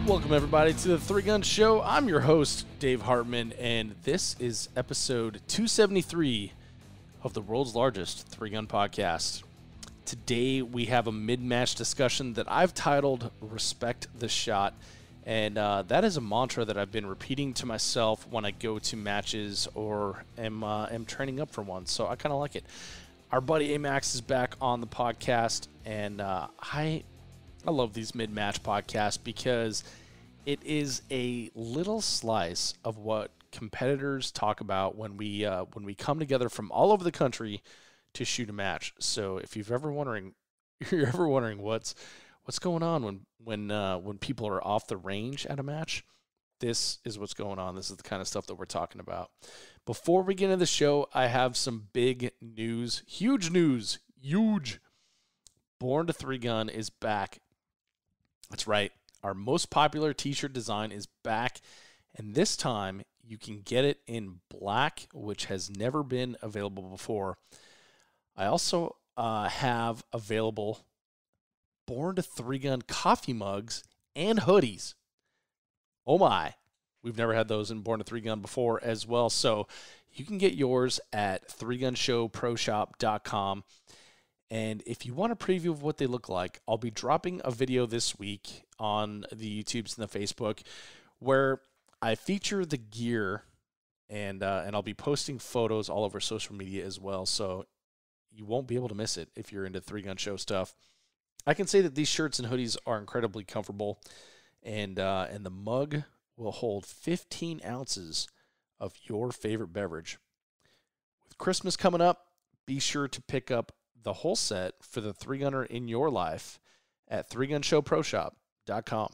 Welcome, everybody, to the Three Gun Show. I'm your host, Dave Hartman, and this is episode 273 of the world's largest three-gun podcast. Today, we have a mid-match discussion that I've titled Respect the Shot, and that is a mantra that I've been repeating to myself when I go to matches or am training up for one, so I kind of like it. Our buddy AMax is back on the podcast, and I love these mid-match podcasts because it is a little slice of what competitors talk about when we come together from all over the country to shoot a match. So if you're ever wondering what's going on when people are off the range at a match, this is what's going on. This is the kind of stuff that we're talking about. Before we get into the show, I have some big news, huge news, huge. Born to Three Gun is back. That's right. Our most popular t-shirt design is back, and this time you can get it in black, which has never been available before. I also have available Born to Three Gun coffee mugs and hoodies. Oh my, we've never had those in Born to Three Gun before as well, so you can get yours at threegunshowproshop.com. And if you want a preview of what they look like, I'll be dropping a video this week on the YouTubes and the Facebook where I feature the gear, and I'll be posting photos all over social media as well, so you won't be able to miss it if you're into Three Gun Show stuff. I can say that these shirts and hoodies are incredibly comfortable, and the mug will hold 15 ounces of your favorite beverage. With Christmas coming up, be sure to pick up the whole set for the three gunner in your life at threegunshowproshop.com.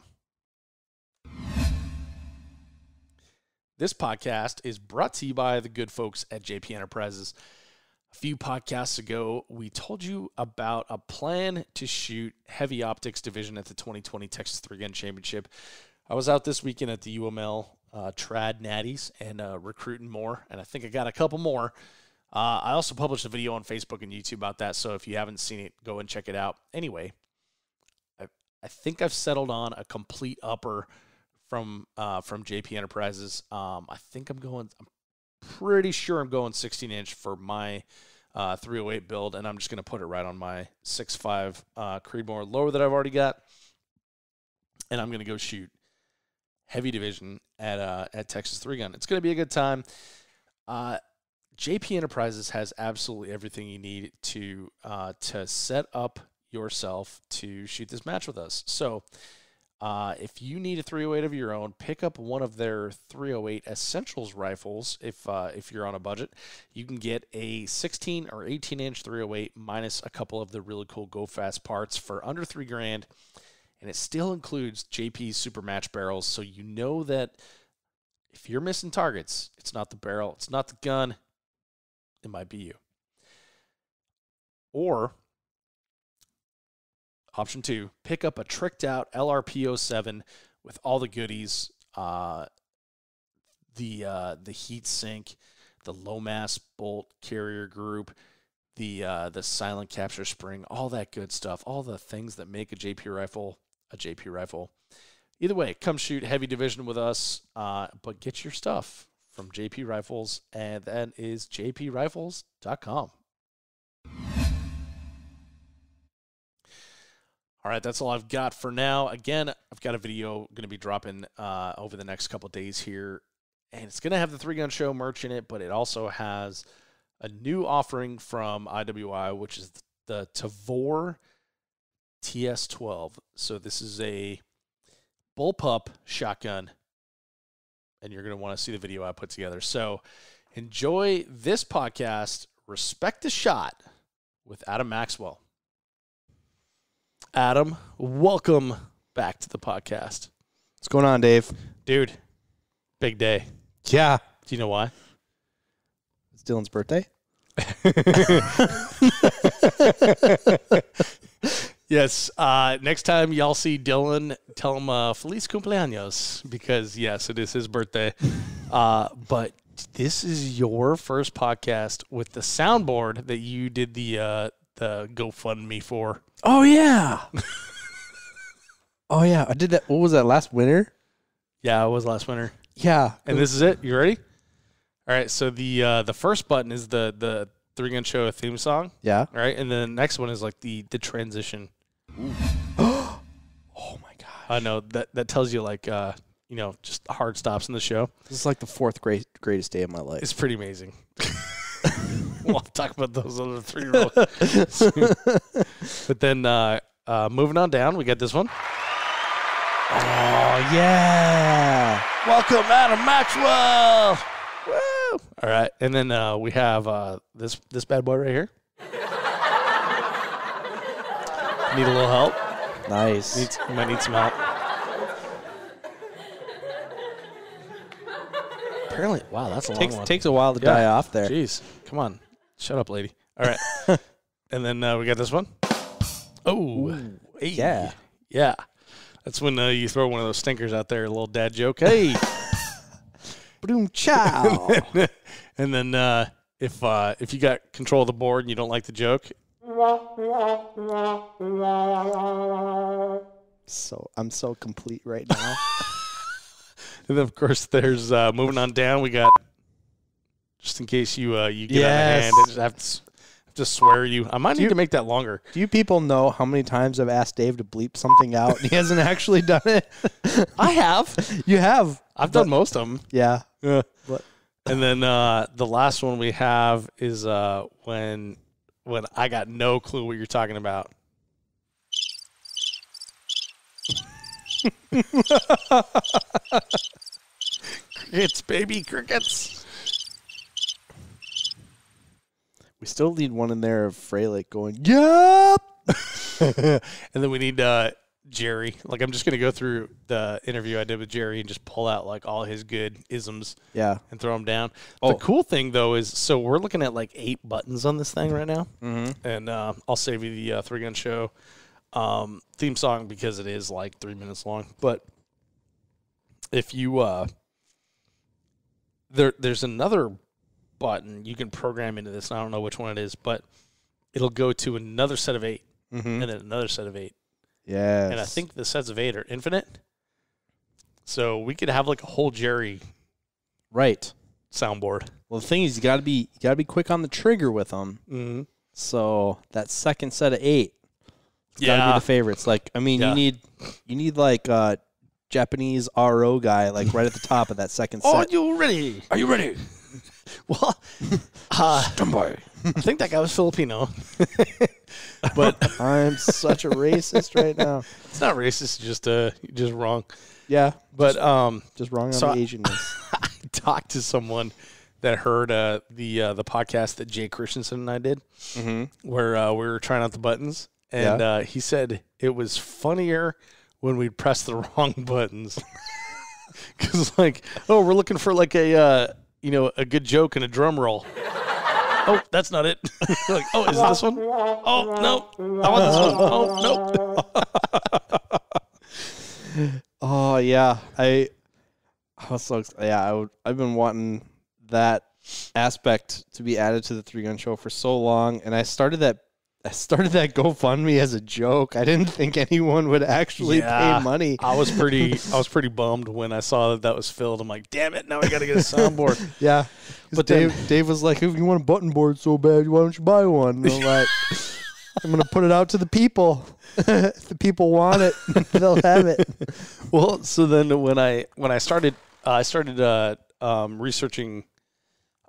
This podcast is brought to you by the good folks at JP Enterprises. A few podcasts ago, we told you about a plan to shoot heavy optics division at the 2020 Texas Three Gun Championship. I was out this weekend at the UML Trad Natties and recruiting more, and I think I got a couple more. I also published a video on Facebook and YouTube about that, so if you haven't seen it, go and check it out. Anyway, I think I've settled on a complete upper from JP Enterprises. I'm pretty sure I'm going 16-inch for my 308 build, and I'm just going to put it right on my 6.5 Creedmoor lower that I've already got, and I'm going to go shoot heavy division at Texas Three Gun. It's going to be a good time. JP Enterprises has absolutely everything you need to set up yourself to shoot this match with us. So if you need a 308 of your own, pick up one of their 308 Essentials rifles. If you're on a budget, you can get a 16 or 18-inch 308 minus a couple of the really cool Go Fast parts for under $3,000, and it still includes JP's Super Match barrels. So you know that if you're missing targets, it's not the barrel, it's not the gun. It might be you. Or, option 2, pick up a tricked out LRP07 with all the goodies, the heat sink, the low mass bolt carrier group, the silent capture spring, all that good stuff, all the things that make a JP rifle a JP rifle. Either way, come shoot heavy division with us, but get your stuff from JP Rifles, and that is jprifles.com. All right, that's all I've got for now. Again, I've got a video going to be dropping over the next couple days here, and it's going to have the Three Gun Show merch in it, but it also has a new offering from IWI, which is the Tavor TS12. So this is a bullpup shotgun, and you're going to want to see the video I put together. So enjoy this podcast, Respect the Shot, with Adam Maxwell. Adam, welcome back to the podcast. What's going on, Dave? Dude, big day. Yeah. Do you know why? It's Dylan's birthday. Yes. Next time y'all see Dylan, tell him Feliz Cumpleaños, because, yes, it is his birthday. But this is your first podcast with the soundboard that you did the GoFundMe for. Oh, yeah. Oh yeah, I did that. What was that last winter? Yeah, it was last winter. Yeah, And this is it. You ready? All right. So the first button is the Three Gun Show theme song. Yeah. All right. And the next one is like the transition. Oh my god. I know that tells you like just hard stops in the show. This is like the fourth greatest day of my life. It's pretty amazing. We'll talk about those other 3-year-olds. But then moving on down, we got this one. Oh yeah. Welcome, Adam Maxwell. Woo! All right, and then we have this bad boy right here. Need a little help? Nice. You might need some help. Apparently, wow, that's a long one. Takes a while to die off there. Jeez, come on, shut up, lady. All right, and then we got this one. Oh, hey. Yeah. That's when you throw one of those stinkers out there, a little dad joke. Hey, Boom, chow. and then if you got control of the board and you don't like the joke, So I'm so complete right now. and then of course there's moving on down. We got just in case you get out of hand, I just have to swear you. I might need to make that longer. Do you people know how many times I've asked Dave to bleep something out and he hasn't actually done it? I have. You have. I've done most of them. Yeah. But. And then the last one we have is when I got no clue what you're talking about. Crickets, baby, crickets. We still need one in there of Freilich going, yup. And then we need Jerry. Like, I'm just going to go through the interview I did with Jerry and just pull out, like, all his good isms and throw them down. Oh. The cool thing, though, is so we're looking at, like, 8 buttons on this thing right now. Mm-hmm. And I'll save you the Three Gun Show theme song because it is, like, 3 minutes long. But if you there's another button you can program into this, and I don't know which one it is, but it'll go to another set of 8 and then another set of 8. Yes. And I think the sets of 8 are infinite. So we could have like a whole Jerry soundboard. Well, the thing is, you gotta be quick on the trigger with them. Mm-hmm. So that second set of 8 gotta be the favorites. Like, I mean, you need like Japanese RO guy like right at the top of that second set. Are you ready? Are you ready? Well, I think that guy was Filipino. But I'm such a racist right now. It's not racist, just wrong. Yeah, but just wrong on the Asianness. I talked to someone that heard the podcast that Jay Christensen and I did, where we were trying out the buttons, and he said it was funnier when we'd press the wrong buttons. Because like, oh, we're looking for like a good joke and a drum roll. Oh, that's not it. Like, oh, is it this one? Oh, no. I want this one. Oh, no. Oh, yeah. I was so excited. Yeah, I've been wanting that aspect to be added to the Three Gun Show for so long, and I started that GoFundMe as a joke. I didn't think anyone would actually pay money. I was pretty bummed when I saw that was filled. I'm like, damn it, now I got to get a soundboard. Yeah. But Dave was like, if you want a button board so bad, why don't you buy one? And I'm like, I'm going to put it out to the people. If the people want it, they'll have it. Well, so then when I started researching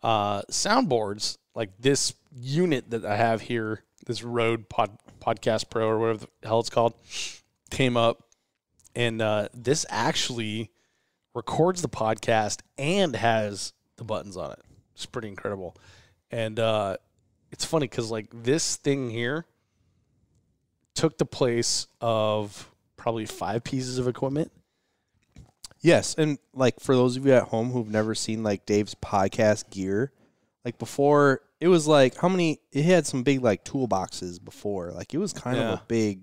soundboards, like this unit that I have here, this Rode Podcast Pro or whatever the hell it's called, came up, and this actually records the podcast and has the buttons on it. It's pretty incredible. And it's funny because like this thing here took the place of probably 5 pieces of equipment. Yes, and like for those of you at home who've never seen like Dave's podcast gear, like before it was like it had some big like toolboxes before. Like it was kind of a big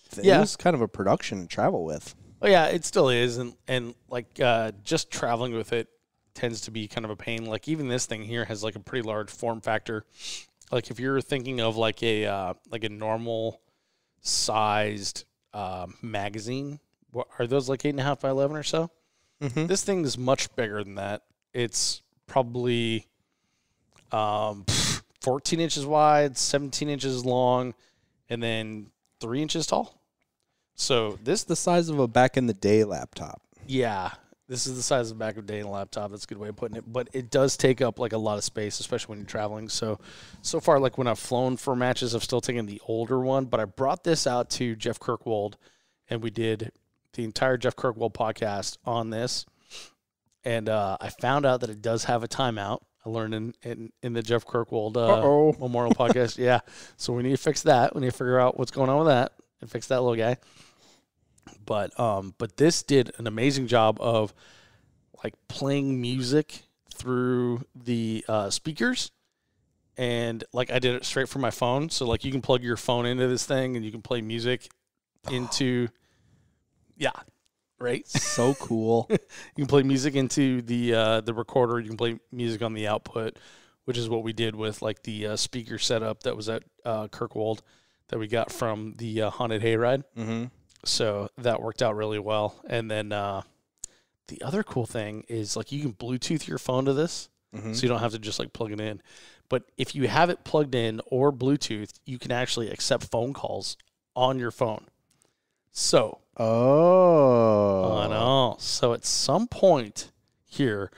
thing. It was kind of a production to travel with. Oh yeah, it still is, and like just traveling with it tends to be kind of a pain. Like even this thing here has like a pretty large form factor. Like if you're thinking of like a normal sized magazine. What are those, like 8.5 by 11 or so? Mm-hmm. This thing is much bigger than that. It's probably 14 inches wide, 17 inches long, and then 3 inches tall. So this, The size of a back in the day laptop. yeah, this is the size of the back of a day in a laptop. That's a good way of putting it. But it does take up like a lot of space, especially when you're traveling. So far, like when I've flown for matches, I've still taken the older one. But I brought this out to Jeff Kirkwold, and we did the entire Jeff Kirkwold podcast on this. And I found out that it does have a timeout. I learned in the Jeff Kirkwold Memorial podcast. Yeah. So we need to fix that. We need to figure out what's going on with that and fix that little guy. But this did an amazing job of like playing music through the speakers. And like I did it straight from my phone. So like you can plug your phone into this thing and you can play music into, yeah. Right. So cool. You can play music into the recorder. You can play music on the output, which is what we did with like the speaker setup that was at Kirkwold that we got from the Haunted Hayride. Mm-hmm. So that worked out really well. And then the other cool thing is like you can Bluetooth your phone to this, so you don't have to just like plug it in. But if you have it plugged in or Bluetooth, you can actually accept phone calls on your phone. So. Oh. I know. So at some point here,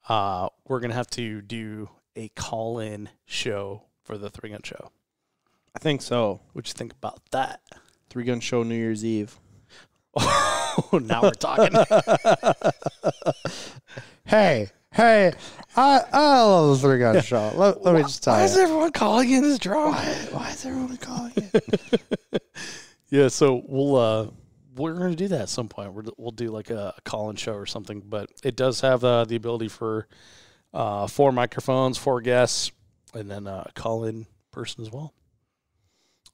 we're going to have to do a call-in show for the 3 Gun Show. I think so. What you think about that? 3 Gun Show New Year's Eve. Oh, now we're talking. Hey, I love the 3 Gun Show. Let me just tell you. Why is everyone calling in this drunk? Why is everyone calling in? Yeah, so we're going to do that at some point. We'll do like a call-in show or something, but it does have the ability for 4 microphones, 4 guests, and then a call-in person as well.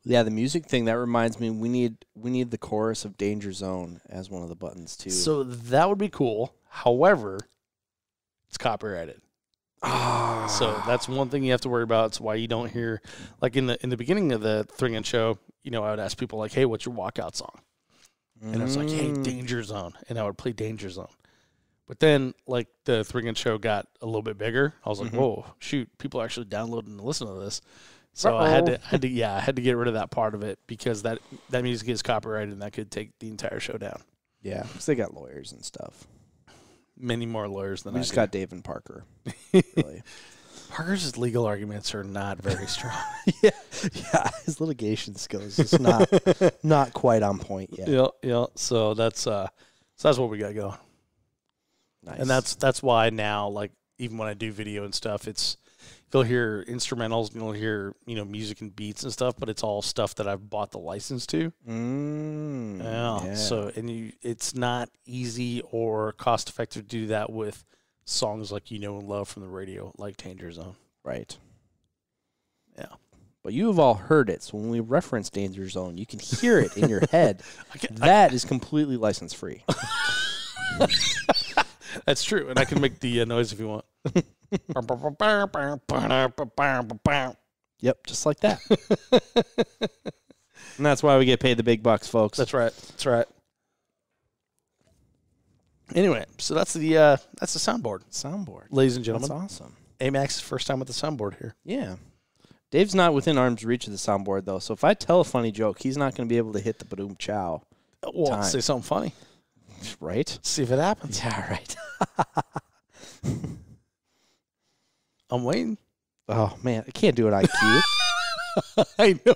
Yeah, the music thing, that reminds me, we need the chorus of Danger Zone as one of the buttons too. So that would be cool. However, it's copyrighted. So that's one thing you have to worry about. It's why you don't hear, like in the beginning of the 3 Gun Show, I would ask people like, hey, what's your walkout song? And I was like, hey, Danger Zone. And I would play Danger Zone. But then, like, the 3 Gun Show got a little bit bigger. I was like, whoa, shoot, people are actually downloading and listening to this. So I had to get rid of that part of it because that music is copyrighted and that could take the entire show down. Yeah, because they got lawyers and stuff. Many more lawyers than we I just do. got Dave and Parker. Really. Parker's legal arguments are not very strong. yeah, his litigation skills is not quite on point yet. Yeah. So that's what we got going. Nice. And that's why now, like, even when I do video and stuff, you'll hear instrumentals, and you'll hear music and beats and stuff, but it's all stuff that I've bought the license to. Yeah. So it's not easy or cost effective to do that with songs like and love from the radio, like Danger Zone. Right. Yeah. But you have all heard it, so when we reference Danger Zone, you can hear it in your head. That is completely license free. That's true, and I can make the noise if you want. Yep, just like that. And that's why we get paid the big bucks, folks. That's right. Anyway, so that's the soundboard. Ladies and gentlemen. That's awesome. AMax's first time with the soundboard here. Yeah. Dave's not within arm's reach of the soundboard, though, so if I tell a funny joke, he's not going to be able to hit the ba-doom chow. Well, say something funny. Right? See if it happens. Yeah, right. I'm waiting. Oh, man, I can't do it IQ. I know.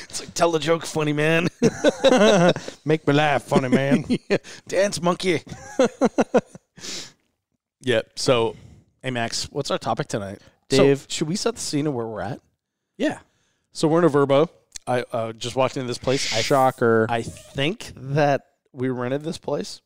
It's like, tell the joke, funny man. Make me laugh, funny man. Yeah. Dance monkey. Yep. So, hey, Max, what's our topic tonight? Dave. So, should we set the scene of where we're at? Yeah. So, we're in a Verbo. I just walked into this place. Shocker. I think that we rented this place.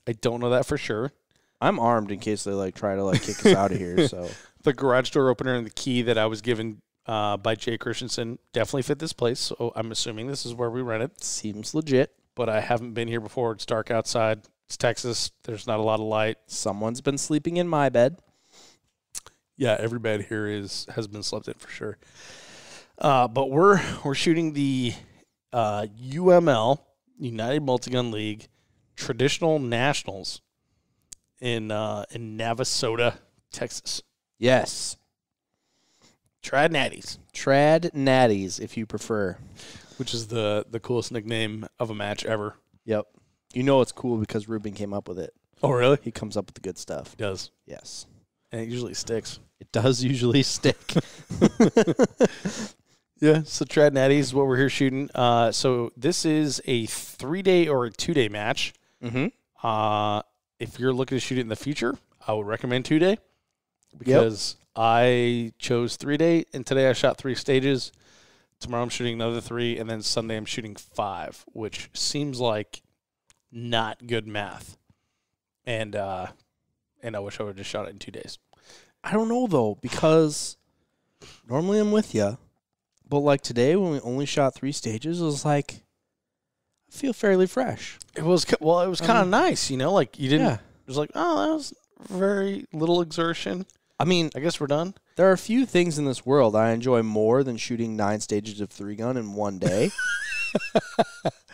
I don't know that for sure. I'm armed in case they try to kick us out of here. So the garage door opener and the key that I was given by Jay Christensen definitely fit this place. So I'm assuming this is where we rented. Seems legit. But I haven't been here before. It's dark outside. It's Texas. There's not a lot of light. Someone's been sleeping in my bed. Yeah, every bed here has been slept in for sure. But we're shooting the UML, United Multigun League, Traditional Nationals in Navasota, Texas. Yes. Trad Natties. Trad Natties, if you prefer. Which is the coolest nickname of a match ever. Yep. You know it's cool because Ruben came up with it. Oh, really? He comes up with the good stuff. He does. Yes. And it usually sticks. It does usually stick. Yeah, so Trad Natties is what we're here shooting. So this is a 3-day or a 2-day match. Mm-hmm. If you're looking to shoot it in the future, I would recommend 2-day because I chose 3-day, and today I shot 3 stages. Tomorrow I'm shooting another 3, and then Sunday I'm shooting 5, which seems like not good math. And I wish I would have just shot it in 2 days. I don't know, though, because normally I'm with you. But, like, today when we only shot 3 stages, it was like, I feel fairly fresh. It was kind of nice, you know? Like, you didn't, Yeah. it was like, oh, that was very little exertion. I mean, I guess we're done. there are a few things in this world I enjoy more than shooting 9 stages of 3-gun in one day.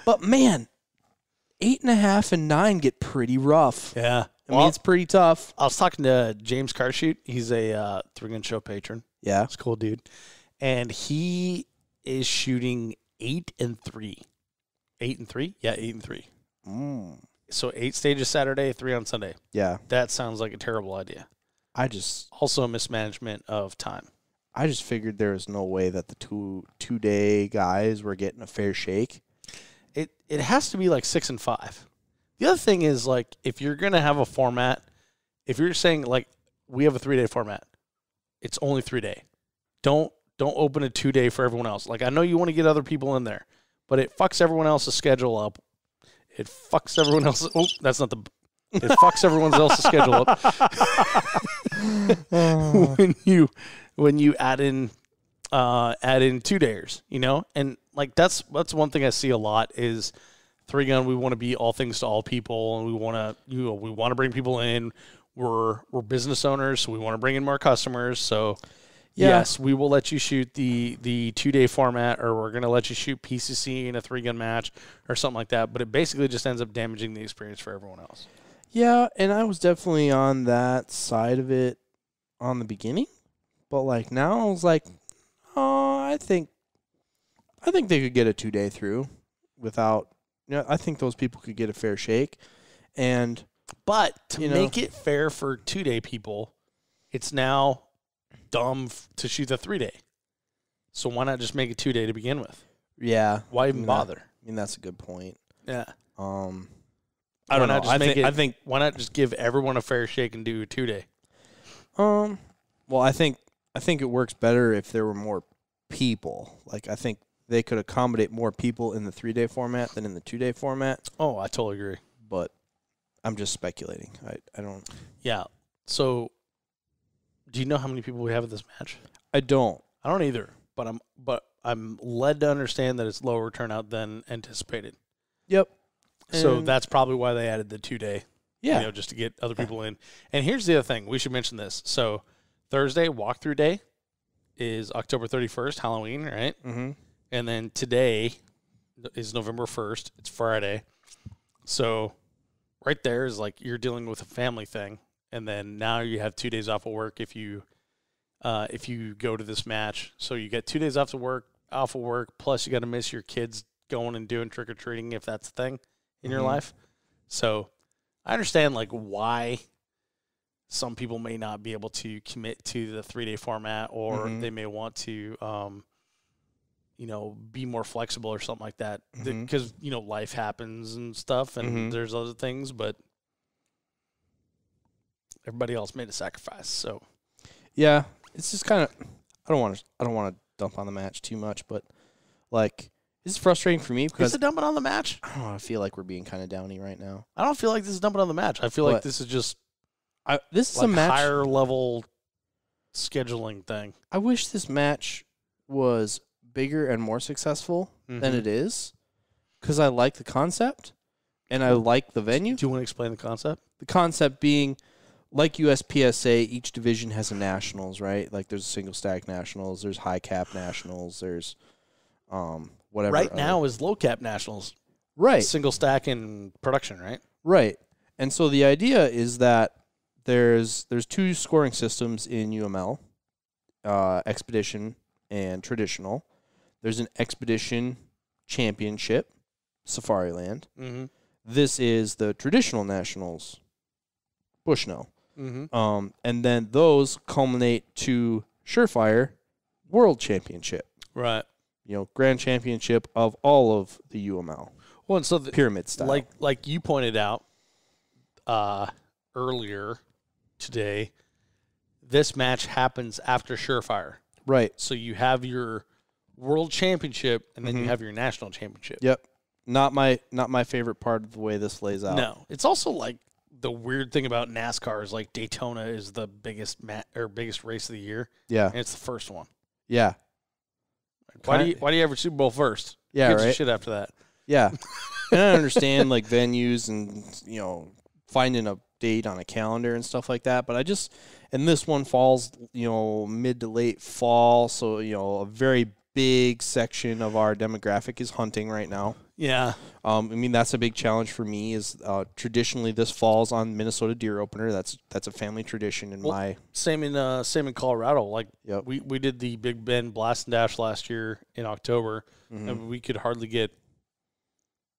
But, man, 8.5 and 9 get pretty rough. Yeah. I mean, it's pretty tough. I was talking to James Carshoot. He's a 3-gun show patron. Yeah. He's a cool dude. And he is shooting 8 and 3. 8 and 3? Yeah, 8 and 3. So 8 stages Saturday, 3 on Sunday. Yeah. That sounds like a terrible idea. Also a mismanagement of time. I just figured there was no way that the two-day guys were getting a fair shake. It has to be like 6 and 5. The other thing is, like, if you're going to have a format, if you're saying, like, we have a 3-day format, it's only 3-day. Don't open a 2-day for everyone else. Like, I know you want to get other people in there, but it fucks everyone else's schedule up. It fucks everyone else's. Oh, that's not the. It fucks everyone else's schedule up. when you add in 2-dayers, you know, and like that's one thing I see a lot is 3-gun. We want to be all things to all people, and we want to bring people in. We're business owners, so we want to bring in more customers. So. Yeah. Yes, we will let you shoot the 2-day format, or we're going to let you shoot PCC in a 3-gun match or something like that. But it basically just ends up damaging the experience for everyone else. Yeah, and I was definitely on that side of it on the beginning. But, like, now I was like, oh, I think they could get a 2-day through without, I think those people could get a fair shake. But to make it fair for 2-day people, it's now dumb to shoot the 3-day. So why not just make it 2-day to begin with? Yeah. Why even bother? That's a good point. Yeah. I don't know. I think why not just give everyone a fair shake and do a 2-day? Well, I think it works better if there were more people. Like, I think they could accommodate more people in the 3-day format than in the 2-day format. Oh, I totally agree. But I'm just speculating. I don't. Yeah. So, do you know how many people we have at this match? I don't. I don't either. But I'm led to understand that it's lower turnout than anticipated. Yep. So that's probably why they added the 2-day. Yeah. Just to get other people in. And here's the other thing. We should mention this. So Thursday, walkthrough day, is October 31st, Halloween, right? Mm-hmm. And then today is November 1st. It's Friday. So right there is like you're dealing with a family thing. And then now you have 2 days off of work if you go to this match. So you get 2 days off of work, plus you got to miss your kids going and doing trick-or-treating if that's a thing in your life. So I understand like why some people may not be able to commit to the 3-day format, or they may want to be more flexible or something like that, because life happens and stuff, and there's other things, but everybody else made a sacrifice. So yeah, it's just kind of I don't want to dump on the match too much, but like this is frustrating for me because is it dumping on the match? I don't know. I feel like we're being kind of downy right now. I don't feel like this is dumping on the match. I feel like this is just this is like a match higher level scheduling thing. I wish this match was bigger and more successful than it is, because I like the concept and I like the venue. Do you want to explain the concept? The concept being, like USPSA, each division has a nationals, right? Like there's a single stack nationals, there's high cap nationals, there's whatever. Right now is low cap nationals. Right. Single stack in production, right? Right. And so the idea is that there's 2 scoring systems in UML, Expedition and Traditional. There's an Expedition Championship, Safariland. Mm-hmm. This is the Traditional Nationals, Bushnell. Mm-hmm. And then those culminate to Surefire World Championship. Right. Grand Championship of all of the UML. Well, and so pyramid style. Like you pointed out earlier today, this match happens after Surefire. Right. So you have your World Championship, and then you have your National Championship. Yep. Not my favorite part of the way this lays out. No. It's also like the weird thing about NASCAR is like Daytona is the biggest biggest race of the year. Yeah. And it's the first one. Yeah. Why do you have your Super Bowl first? Yeah, Who gives a right. shit after that. Yeah. And I understand like venues and finding a date on a calendar and stuff like that, but and this one falls, mid to late fall, so a very big section of our demographic is hunting right now. Yeah. I mean, that's a big challenge for me is traditionally this falls on Minnesota deer opener. That's a family tradition in my same in Colorado. Like Yep. we did the Big Bend Blast and Dash last year in October, and we could hardly get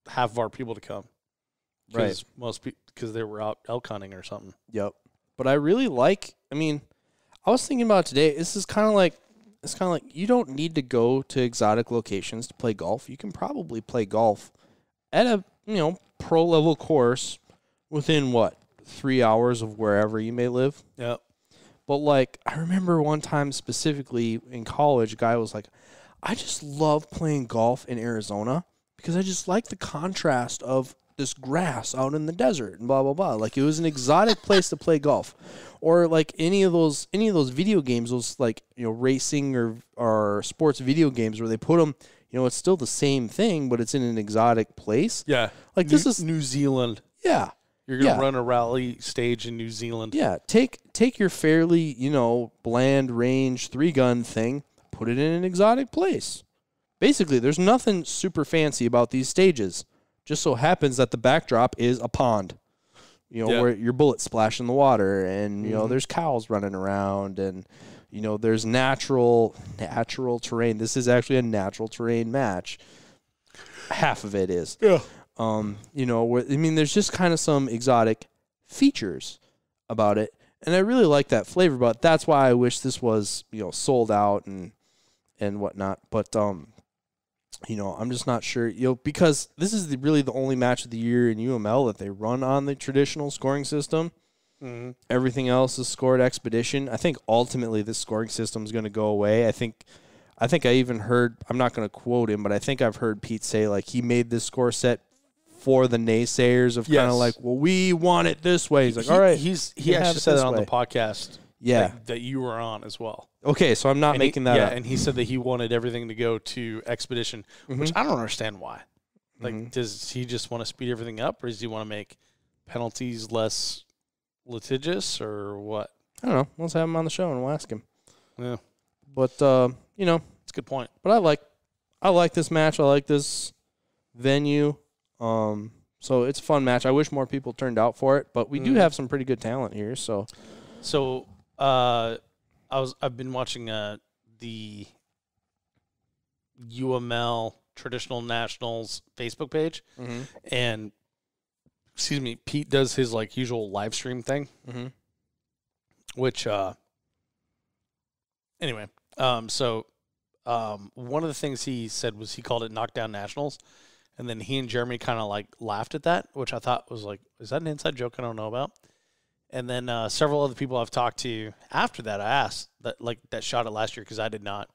half of our people to come. Right. Because they were out elk hunting or something. Yep. But I really I was thinking about today, it's kind of like you don't need to go to exotic locations to play golf. You can probably play golf at a, pro level course within 3 hours of wherever you may live. Yep. But I remember one time specifically in college, a guy was like, I just love playing golf in Arizona because I just like the contrast of this grass out in the desert and blah blah blah. Like it was an exotic place to play golf, or like any of those video games, those racing or sports video games where they put them. It's still the same thing, but it's in an exotic place. Yeah, like this is New Zealand. Yeah, you're gonna run a rally stage in New Zealand. Yeah, take your fairly bland range 3-gun thing, put it in an exotic place. Basically, there's nothing super fancy about these stages. Just so happens that the backdrop is a pond, where your bullets splash in the water, and there's cows running around, and there's natural terrain. This is actually a natural terrain match. Half of it is, yeah. There's just kind of some exotic features about it, and I really like that flavor. But that's why I wish this was sold out and whatnot. But I'm just not sure, because this is really the only match of the year in UML that they run on the traditional scoring system. Mm-hmm. Everything else is scored Expedition. I think ultimately this scoring system is going to go away. I think I even heard, I'm not going to quote him, but I think I've heard Pete say he made this score set for the naysayers of kind of well, we want it this way. He's like, all right. He actually said it on the podcast. Yeah. That you were on as well. Okay, so I'm not making that up. Yeah, and he said that he wanted everything to go to Expedition, which I don't understand why. Does he just want to speed everything up, or does he want to make penalties less litigious, or what? I don't know. Let's have him on the show and we'll ask him. Yeah. But, it's a good point. But I like this match. I like this venue. So it's a fun match. I wish more people turned out for it, but we do have some pretty good talent here, so I've been watching the UML Traditional Nationals Facebook page, and Pete does his usual live stream thing, which anyway, one of the things he said was he called it Knockdown Nationals, and then he and Jeremy kind of laughed at that, which I thought was is that an inside joke I don't know about? And then several other people I've talked to after that, I asked that shot at last year because I did not.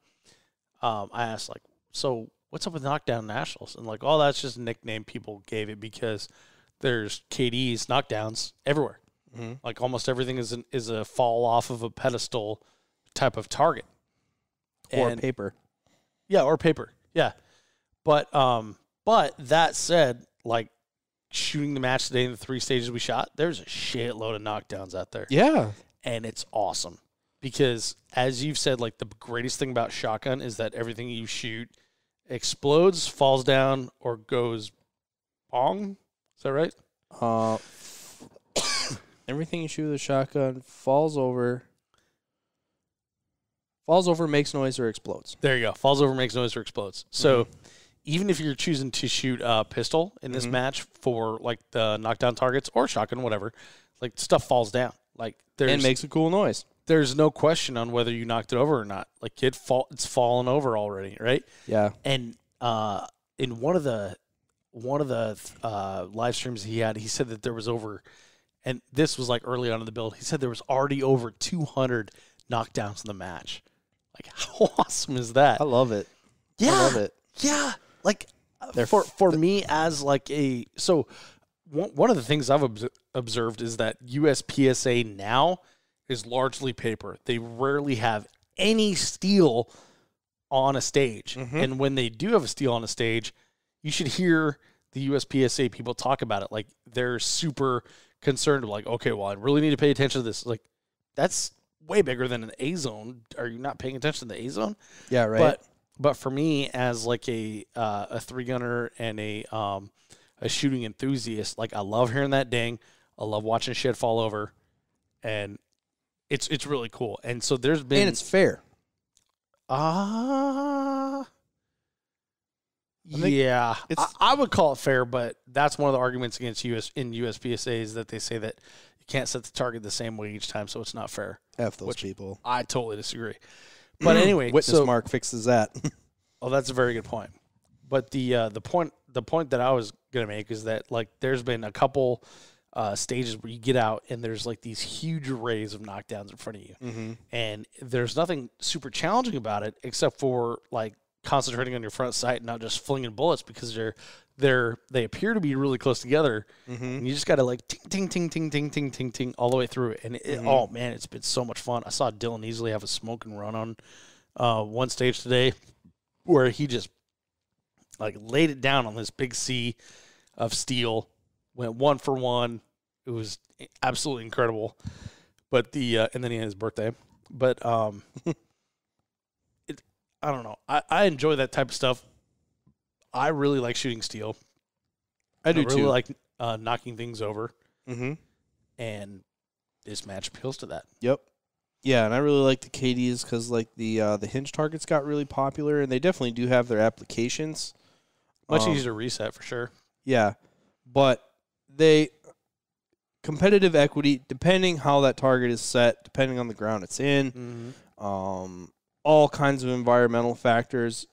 I asked so what's up with Knockdown Nationals? And that's just a nickname people gave it because there's KDs, knockdowns everywhere. Almost everything is a fall off of a pedestal type of target. Or paper. Yeah, or paper. Yeah. But that said, shooting the match today in the 3 stages we shot, there's a shitload of knockdowns out there. Yeah. And it's awesome because, as you've said, the greatest thing about shotgun is that everything you shoot explodes, falls down, or goes bong. Is that right? Everything you shoot with a shotgun falls over, makes noise, or explodes. There you go. Falls over, makes noise, or explodes. So even if you're choosing to shoot a pistol in this match for like the knockdown targets or shotgun, whatever, like stuff falls down. Like and makes a cool noise. There's no question on whether you knocked it over or not. Like it's fallen over already, right? Yeah. And in one of the live streams he had, he said that there was over, and this was like early on in the build, he said there was already over 200 knockdowns in the match. Like, how awesome is that? I love it. Yeah. I love it. Yeah. Like, for me as like one of the things I've observed is that USPSA now is largely paper. They rarely have any steel on a stage. And when they do have a steel on a stage, you should hear the USPSA people talk about it. Like, they're super concerned. Like, okay, well, I really need to pay attention to this. Like, that's way bigger than an A zone. Are you not paying attention to the A zone? Yeah, right. But for me, as like a 3-gunner and a shooting enthusiast, like I love hearing that ding. I love watching shit fall over, and it's really cool. And so there's been, and it's fair. Yeah, I would call it fair, but that's one of the arguments against USPSA is that they say that you can't set the target the same way each time, so it's not fair. F those people. I totally disagree. But anyway, Witness Mark fixes that. Oh, that's a very good point. But the point that I was gonna make is that like there's been a couple stages where you get out and there's like these huge arrays of knockdowns in front of you, and there's nothing super challenging about it except for like concentrating on your front sight and not just flinging bullets because they appear to be really close together, and you just got to like ting ting ting ting ting ting ting ting all the way through it. And oh man, it's been so much fun. I saw Dylan easily have a smoke and run on one stage today where he just like laid it down on this big sea of steel, went 1 for 1. It was absolutely incredible. But and then he had his birthday. But I don't know. I enjoy that type of stuff. I really like shooting steel. I do really too. like knocking things over. And this match appeals to that. Yep. Yeah, and I really like the KDs because like the hinge targets got really popular, and they definitely do have their applications. Much easier to reset for sure. Yeah, but competitive equity, depending how that target is set, depending on the ground it's in, all kinds of environmental factors,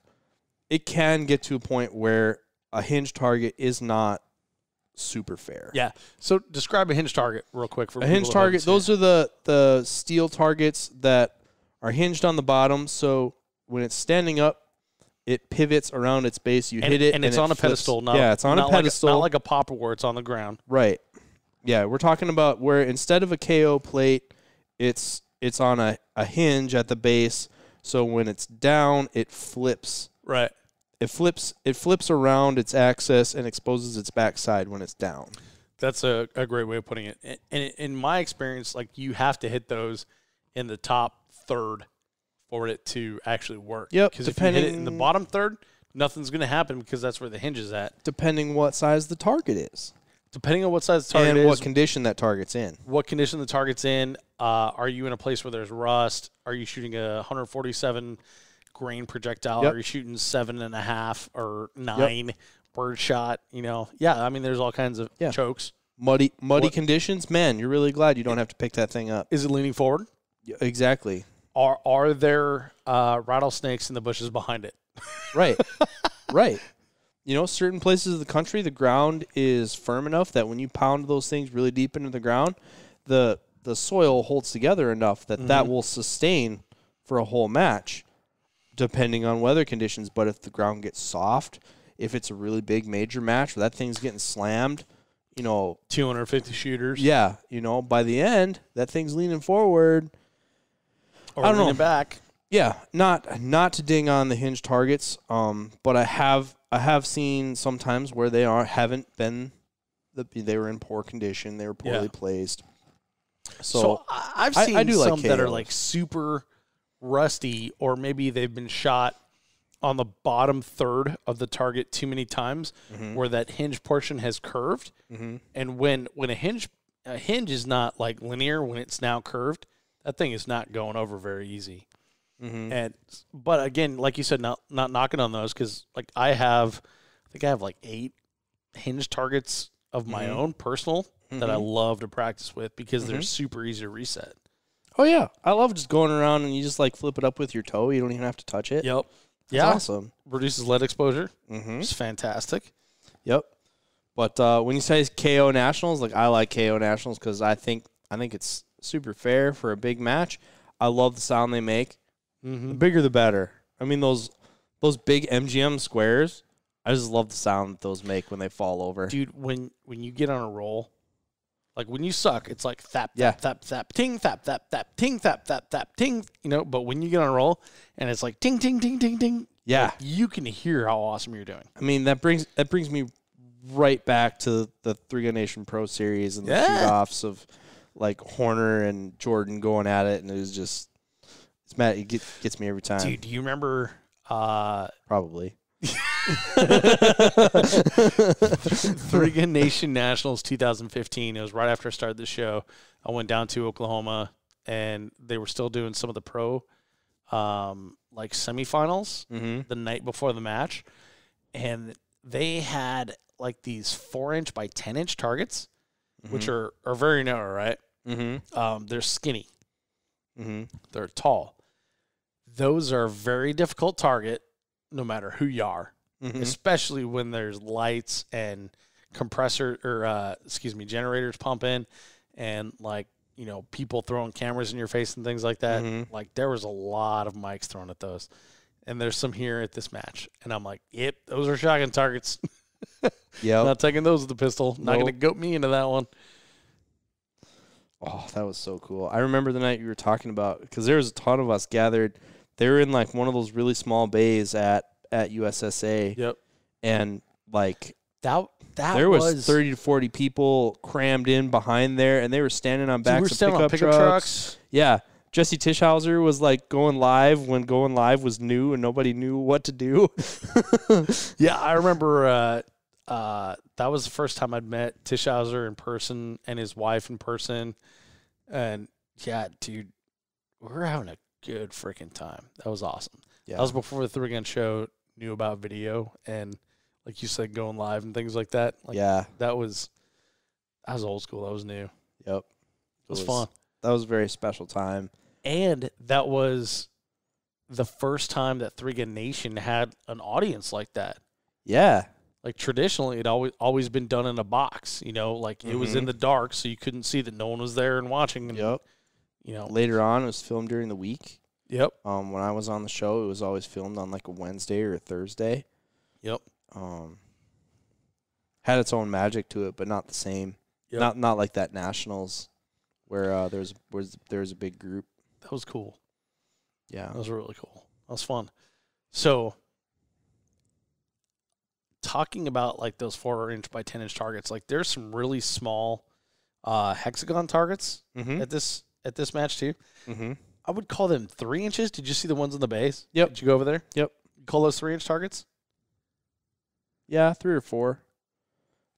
it can get to a point where a hinge target is not super fair. Yeah. So describe a hinge target real quick for a hinge target. Those are the steel targets that are hinged on the bottom. So when it's standing up, it pivots around its base. You hit it, and it's on a pedestal. It's on a pedestal, not like a popper where it's on the ground. Right. Yeah, we're talking about where instead of a KO plate, it's on a hinge at the base. So when it's down, it flips. Right. It flips around its axis and exposes its backside when it's down. That's a great way of putting it. And in my experience, like you have to hit those in the top third for it to actually work. Yep. Because if you hit it in the bottom third, nothing's going to happen because that's where the hinge is at. Depending what size the target is. Depending on what size the target is. And what condition that target's in. What condition the target's in. Are you in a place where there's rust? Are you shooting a 147 grain projectile? Yep. Are you shooting 7.5 or 9 bird shot? You know, I mean, there's all kinds of chokes. Muddy conditions, man, you're really glad you don't have to pick that thing up. Is it leaning forward? Yeah, exactly. Are there rattlesnakes in the bushes behind it? Right. Right. You know, certain places of the country, the ground is firm enough that when you pound those things really deep into the ground, the soil holds together enough that that will sustain for a whole match, depending on weather conditions. But if the ground gets soft, if it's a really big major match where that thing's getting slammed, 250 shooters. Yeah, by the end, that thing's leaning forward. Or leaning back. Yeah, not to ding on the hinge targets, but I have seen sometimes where they were in poor condition, they were poorly placed. So I've seen I do some like that are KOs. like super rusty, or maybe they've been shot on the bottom third of the target too many times where that hinge portion has curved. And when a hinge is not like linear, when it's now curved, that thing is not going over very easy. But again, like you said, not knocking on those, because like I think I have like 8 hinge targets of my own personal that I love to practice with because they're super easy to reset. Oh, yeah. I love just going around and you just like flip it up with your toe. You don't even have to touch it. Yep. That's awesome. Reduces lead exposure. It's fantastic. Yep. But when you say KO Nationals, like I like KO Nationals because I think it's super fair for a big match. I love the sound they make. The bigger the better. I mean, those big MGM squares, I just love the sound that those make when they fall over. Dude, when you get on a roll, like when you suck, it's like thap, thap, thap, thap, ting, thap, thap, thap, ting, thap, thap, thap, ting, but when you get on a roll and it's like ting, ting, ting, ting, ting, yeah, like you can hear how awesome you're doing. I mean, that brings me right back to the Three Gun Nation Pro Series and the shoot-offs of like Horner and Jordan going at it, and it was just, it gets me every time. Dude, do you remember? Probably. Three Gun Nation Nationals 2015. It was right after I started the show. I went down to Oklahoma, and they were still doing some of the pro like semifinals the night before the match, and they had like these 4-inch by 10-inch targets, which are very narrow, right? They're skinny. They're tall. Those are a very difficult target, no matter who you are, especially when there's lights and generators pumping and like, people throwing cameras in your face and things like that. Like there was a lot of mics thrown at those, and there's some here at this match. And I'm like, yep, those are shotgun targets. Yeah. Not taking those with the pistol. Not going to goat me into that one. Oh, that was so cool. I remember the night you were talking about, because there was a ton of us gathered. They were in like one of those really small bays at USSA. Yep. And like that there was 30 to 40 people crammed in behind there, and they were standing on backs of pickup trucks. Yeah. Jesse Tischhauser was like going live when going live was new and nobody knew what to do. Yeah, I remember that was the first time I'd met Tischhauser in person and his wife in person. And yeah, dude, we were having a good freaking time. That was awesome. Yeah. That was before the Three Gun Show knew about video and, like you said, going live and things like that. Like, yeah. That was old school. That was new. Yep. It was fun. That was a very special time. And that was the first time that Three Gun Nation had an audience like that. Yeah. Like traditionally, it always been done in a box, like it was in the dark, so you couldn't see that no one was there and watching. And, yep. Later on, it was filmed during the week. Yep. When I was on the show, it was always filmed on like a Wednesday or a Thursday. Yep. Had its own magic to it, but not the same. Yep. Not like that Nationals, where there's a big group. That was cool. Yeah. That was really cool. That was fun. So, talking about like those 4-inch by 10-inch targets, like there's some really small hexagon targets at this match too. I would call them 3 inches. Did you see the ones on the base? Yep. Did you go over there? Yep. You call those 3-inch targets? Yeah, 3 or 4.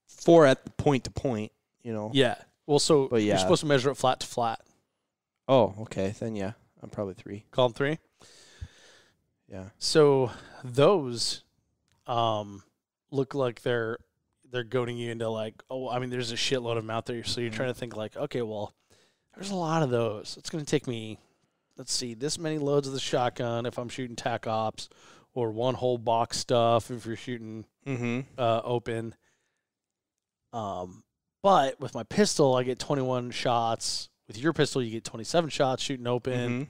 4 at the point to point. Yeah. Well, you're supposed to measure it flat to flat. Oh, okay. Then yeah, I'm probably 3. Call them 3. Yeah. So those look like they're goading you into like, there's a shitload of them out there. So you're trying to think like, okay, well, there's a lot of those. It's going to take me, let's see, this many loads of the shotgun if I'm shooting tac ops, or one whole box stuff if you're shooting open. But with my pistol, I get 21 shots. With your pistol, you get 27 shots shooting open.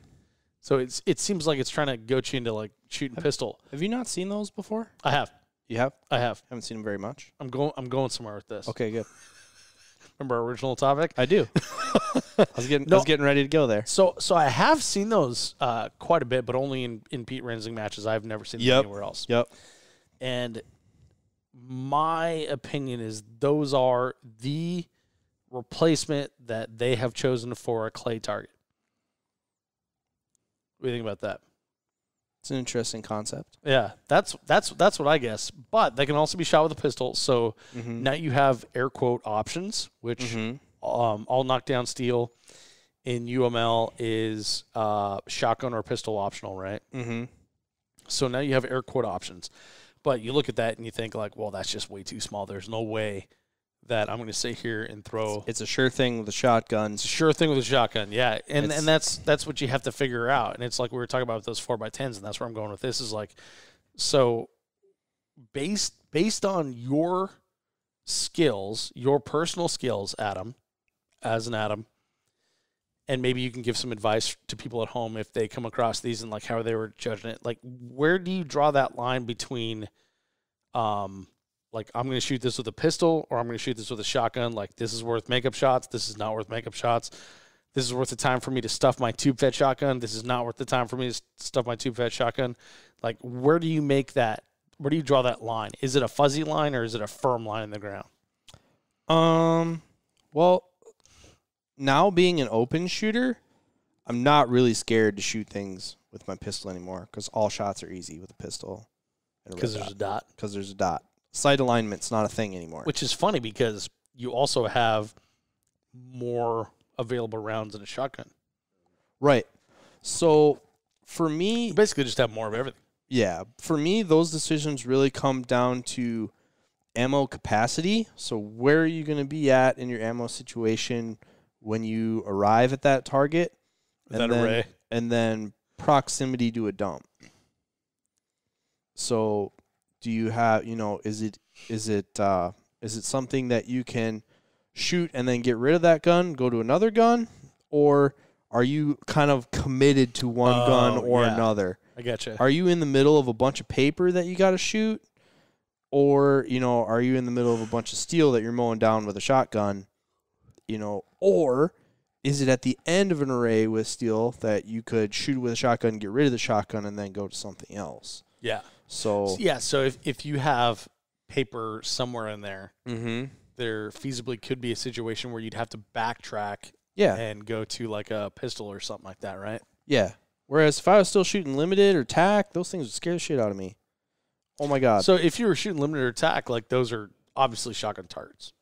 So it seems like it's trying to goat you into like shooting pistol. Have you not seen those before? I have. You have? I have. Haven't seen them very much. I'm going somewhere with this. Okay, good. Remember our original topic? I do. I was getting ready to go there. So I have seen those quite a bit, but only in Pete Rensing matches. I've never seen them anywhere else. Yep. And my opinion is those are the replacement that they have chosen for a clay target. What do you think about that? It's an interesting concept. Yeah, that's what I guess. But they can also be shot with a pistol. So now you have air quote options, which all knockdown steel in UML is shotgun or pistol optional, right? Mm-hmm. So now you have air quote options. But you look at that and you think like, well, that's just way too small. There's no way that I'm going to sit here and throw. It's a sure thing with a shotgun. It's a sure thing with a shotgun, yeah. And that's what you have to figure out. And it's like we were talking about with those 4x10s, and that's where I'm going with this is like, so based on your skills, your personal skills, Adam, as an Adam, and maybe you can give some advice to people at home if they come across these and like how they were judging it. Like, where do you draw that line between, like, I'm going to shoot this with a pistol or I'm going to shoot this with a shotgun? Like, this is worth makeup shots. This is not worth makeup shots. This is worth the time for me to stuff my tube-fed shotgun. This is not worth the time for me to stuff my tube-fed shotgun. Like, where do you make that? Where do you draw that line? Is it a fuzzy line or is it a firm line in the ground? Well, now being an open shooter, I'm not really scared to shoot things with my pistol anymore because all shots are easy with a pistol. Because there's a dot. Because there's a dot. Sight alignment's not a thing anymore. Which is funny because you also have more available rounds in a shotgun. Right. So for me, you basically just have more of everything. Yeah. For me, those decisions really come down to ammo capacity. So where are you going to be at in your ammo situation when you arrive at that target? Array. And then proximity to a dump. So do you have, is it something that you can shoot and then get rid of that gun, go to another gun, or are you kind of committed to one gun or another? I gotcha. Are you in the middle of a bunch of paper that you got to shoot, or are you in the middle of a bunch of steel that you're mowing down with a shotgun, or is it at the end of an array with steel that you could shoot with a shotgun, get rid of the shotgun, and then go to something else? Yeah. So if you have paper somewhere in there, there feasibly could be a situation where you'd have to backtrack and go to like a pistol or something like that, right? Yeah. Whereas if I was still shooting limited or tac, those things would scare the shit out of me. Oh, my God. So if you were shooting limited or tac, like those are obviously shotgun targets.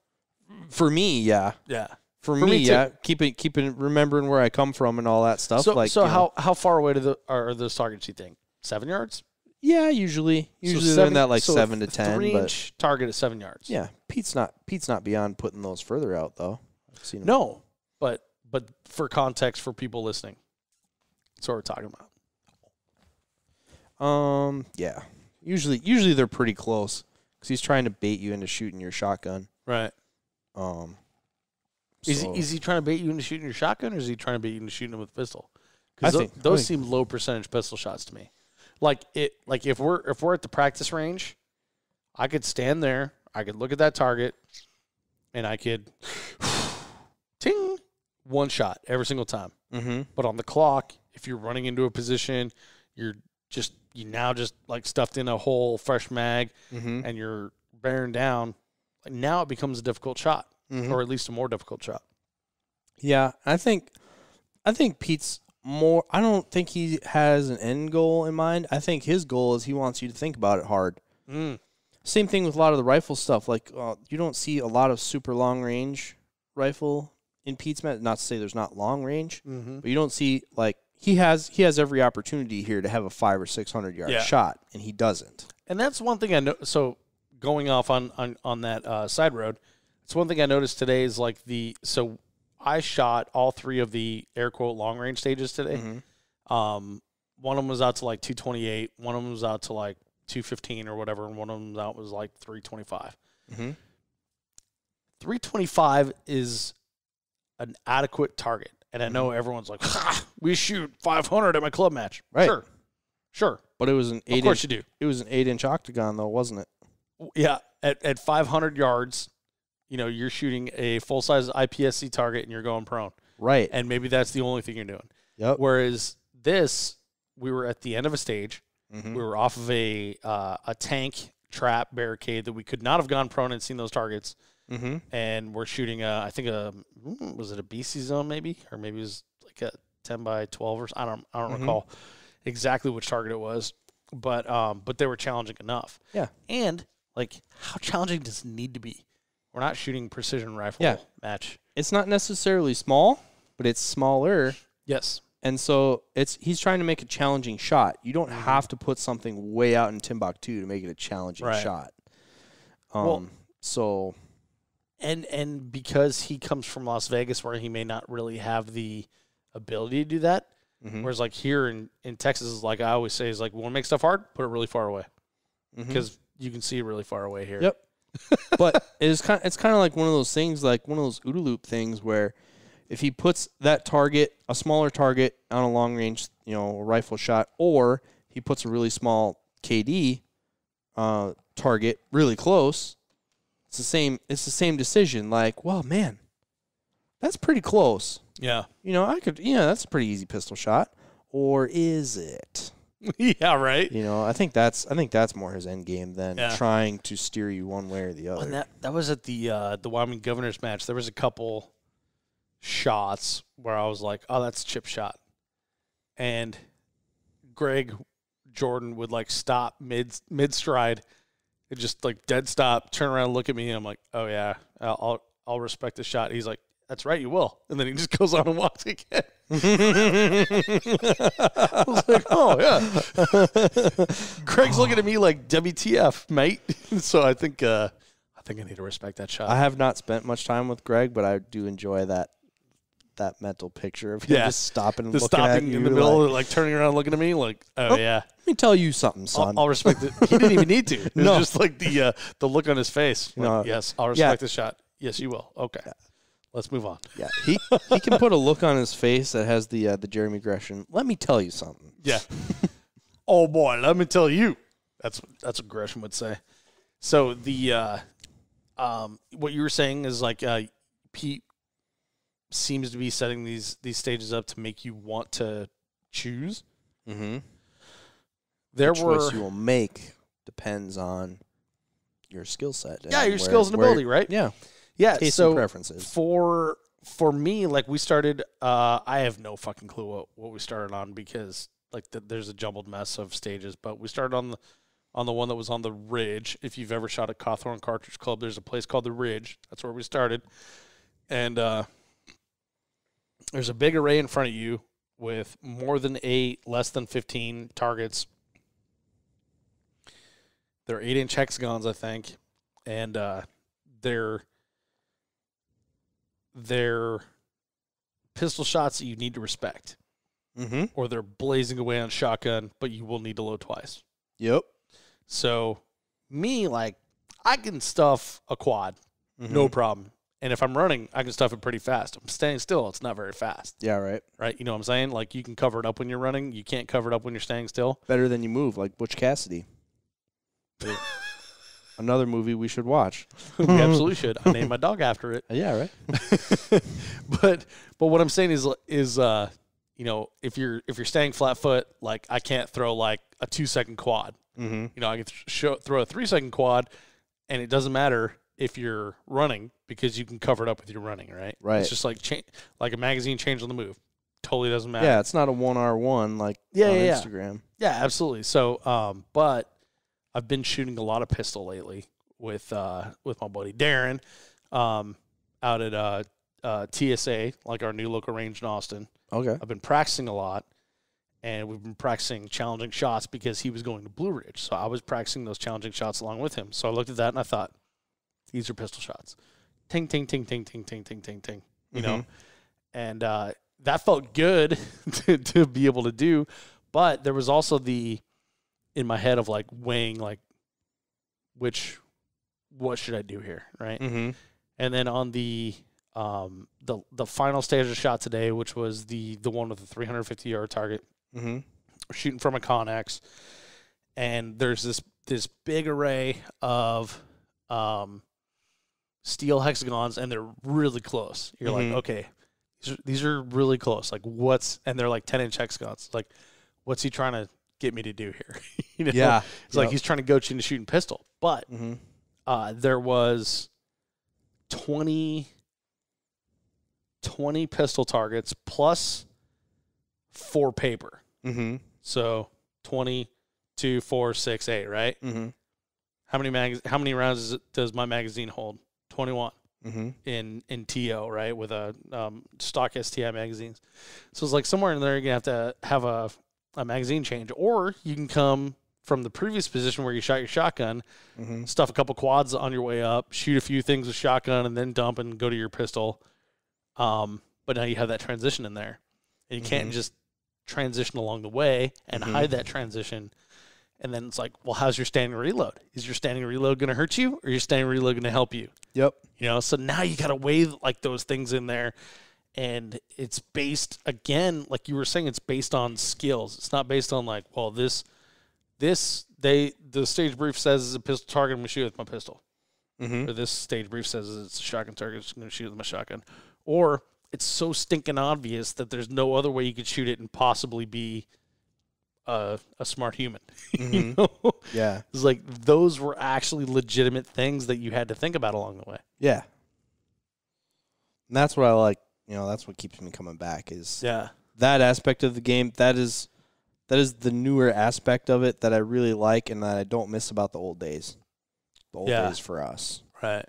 For me, yeah. Yeah. For me, yeah. Keeping remembering where I come from and all that stuff. So how far away are those targets, you think? 7 yards? Yeah, usually they're in that like 7 to 10. 3-inch target at 7 yards. Yeah, Pete's not beyond putting those further out though. I've seen him. No, but for context for people listening, that's what we're talking about. Yeah, usually they're pretty close because he's trying to bait you into shooting your shotgun. Right. Is he trying to bait you into shooting your shotgun, or is he trying to bait you into shooting him with a pistol? Because those seem low percentage pistol shots to me. Like if we're at the practice range, I could stand there, I could look at that target, and I could ting one shot every single time. Mm-hmm. But on the clock, if you're running into a position, you now just like stuffed in a whole fresh mag, and you're bearing down. Like now it becomes a difficult shot, or at least a more difficult shot. Yeah, I think Pete's more. I don't think he has an end goal in mind. I think his goal is he wants you to think about it hard. Same thing with a lot of the rifle stuff. Like you don't see a lot of super long range rifle in Pete's met. Not to say there's not long range, but you don't see like he has every opportunity here to have a 500 or 600 yard shot, and he doesn't. And that's one thing I know. So going off on that side road, it's one thing I noticed today is like I shot all 3 of the air quote long range stages today. One of them was out to like 228. One of them was out to like 215 or whatever, and one of them was like 325. 325 is an adequate target, and I know everyone's like, we shoot 500 at my club match. Right. Sure. But it was an 8. Of course you do. It was an 8-inch octagon though, wasn't it? Yeah. At 500 yards. You're shooting a full-size IPSC target and you're going prone. Right. And maybe that's the only thing you're doing. Yep. Whereas we were at the end of a stage. We were off of a tank trap barricade that we could not have gone prone and seen those targets. And we're shooting I think was it a BC zone maybe? Or maybe it was like a 10 by 12 or I don't recall. exactly which target it was, but they were challenging enough. Yeah. And like, how challenging does it need to be? We're not shooting precision rifle match. It's not necessarily small, but it's smaller. Yes. And so he's trying to make a challenging shot. You don't have to put something way out in Timbuktu to make it a challenging shot. And because he comes from Las Vegas, where he may not really have the ability to do that, whereas like here in Texas, is like I always say, is like, we want to make stuff hard, put it really far away, because you can see it really far away here. Yep. But it's kind of like one of those things, like one of those OODA loop things, where if he puts that target, a smaller target, on a long range, rifle shot, or he puts a really small KD target really close, it's the same decision. Like, well, man, that's pretty close. Yeah. That's a pretty easy pistol shot. Or is it? Yeah, right. I think that's more his end game than trying to steer you one way or the other. And that was at the Wyoming Governor's match. There was a couple shots where I was like, oh, that's a chip shot. And Greg Jordan would like stop mid stride and just like dead stop, turn around, look at me, and I'm like, oh yeah, I'll respect the shot. He's like, that's right, you will. And then he just goes on and walks again. I was like, oh yeah. Greg's looking at me like, WTF, mate. So I think I need to respect that shot. I have not spent much time with Greg, but I do enjoy that mental picture of him just stopping and looking at you. In the middle, like turning around looking at me like, oh yeah. Let me tell you something, son. I'll respect it. He didn't even need to. It was just like the look on his face. Like, yes, I'll respect the shot. Yes, you will. Okay. Yeah. Let's move on. Yeah, he can put a look on his face that has the Jeremy Gresham. Let me tell you something. Yeah. Oh boy, let me tell you. That's what Gresham would say. So the what you were saying is like Pete seems to be setting these stages up to make you want to choose. Mm-hmm. The choice you will make depends on your skill set. Yeah, your skills and ability, right? Yeah. Yeah, Taste so and preferences. For me, like we started, I have no fucking clue what we started on because like there's a jumbled mess of stages. But we started on the one that was on the Ridge. If you've ever shot at Cawthorn Cartridge Club, there's a place called the Ridge. That's where we started, and there's a big array in front of you with more than 8, less than 15 targets. They're 8-inch hexagons, I think, and they're pistol shots that you need to respect. Mm-hmm. Or they're blazing away on shotgun, but you will need to load twice. Yep. So, me, like, I can stuff a quad, no problem. And if I'm running, I can stuff it pretty fast. I'm staying still, it's not very fast. Yeah, right. Right? You know what I'm saying? Like, you can cover it up when you're running. You can't cover it up when you're staying still. Better than you move, like Butch Cassidy. Another movie we should watch. We absolutely should. I named my dog after it. Yeah, right. But what I'm saying is if you're staying flat foot, like I can't throw like a 2-second quad. Mm-hmm. I can throw a 3-second quad, and it doesn't matter if you're running because you can cover it up with your running, right? Right. It's just like a magazine change on the move. Totally doesn't matter. Yeah, it's not a 1R1 like on Instagram. Yeah, absolutely. So, but I've been shooting a lot of pistol lately with my buddy Darren out at TSA, like our new local range in Austin. Okay. I've been practicing a lot, and we've been practicing challenging shots because he was going to Blue Ridge. So I was practicing those challenging shots along with him. So I looked at that and I thought, these are pistol shots. Ting, ting, ting, ting, ting, ting, ting, ting, ting. You know? And that felt good to be able to do. But there was also in my head of like weighing like what should I do here, right? Mm-hmm. And then on the final stage of the shot today, which was the one with the 350-yard target, we're shooting from a Connex, and there's this big array of steel hexagons, and they're really close. You're like, okay, these are really close. Like and they're like 10-inch hexagons. Like, what's he trying to get me to do here? Yeah. It's like he's trying to goat you into shooting pistol. But there was 20 pistol targets plus 4 paper. So 20, 2, 4, 6, 8, right? Mm-hmm. How many rounds does my magazine hold? 21 Mm-hmm. in TO, right? With a stock STI magazines. So it's like somewhere in there you're gonna have a magazine change, or you can come from the previous position where you shot your shotgun, stuff a couple quads on your way up, shoot a few things with shotgun, and then dump and go to your pistol. But now you have that transition in there, and you can't just transition along the way and hide that transition. And then it's like, well, how's your standing reload? Is your standing reload going to hurt you, or your standing reload going to help you? Yep. You know, so now you got to weigh like those things in there, and it's based, again, like you were saying, it's based on skills. It's not based on like, well, the stage brief says it's a pistol target, I'm going to shoot with my pistol. Or this stage brief says it's a shotgun target, I'm going to shoot with my shotgun. Or it's so stinking obvious that there's no other way you could shoot it and possibly be a smart human. You know? Yeah. It's like those were actually legitimate things that you had to think about along the way. Yeah. And that's what I like. You know, that's what keeps me coming back is that aspect of the game. That is the newer aspect of it that I really like and that I don't miss about the old days. The old days for us. Right.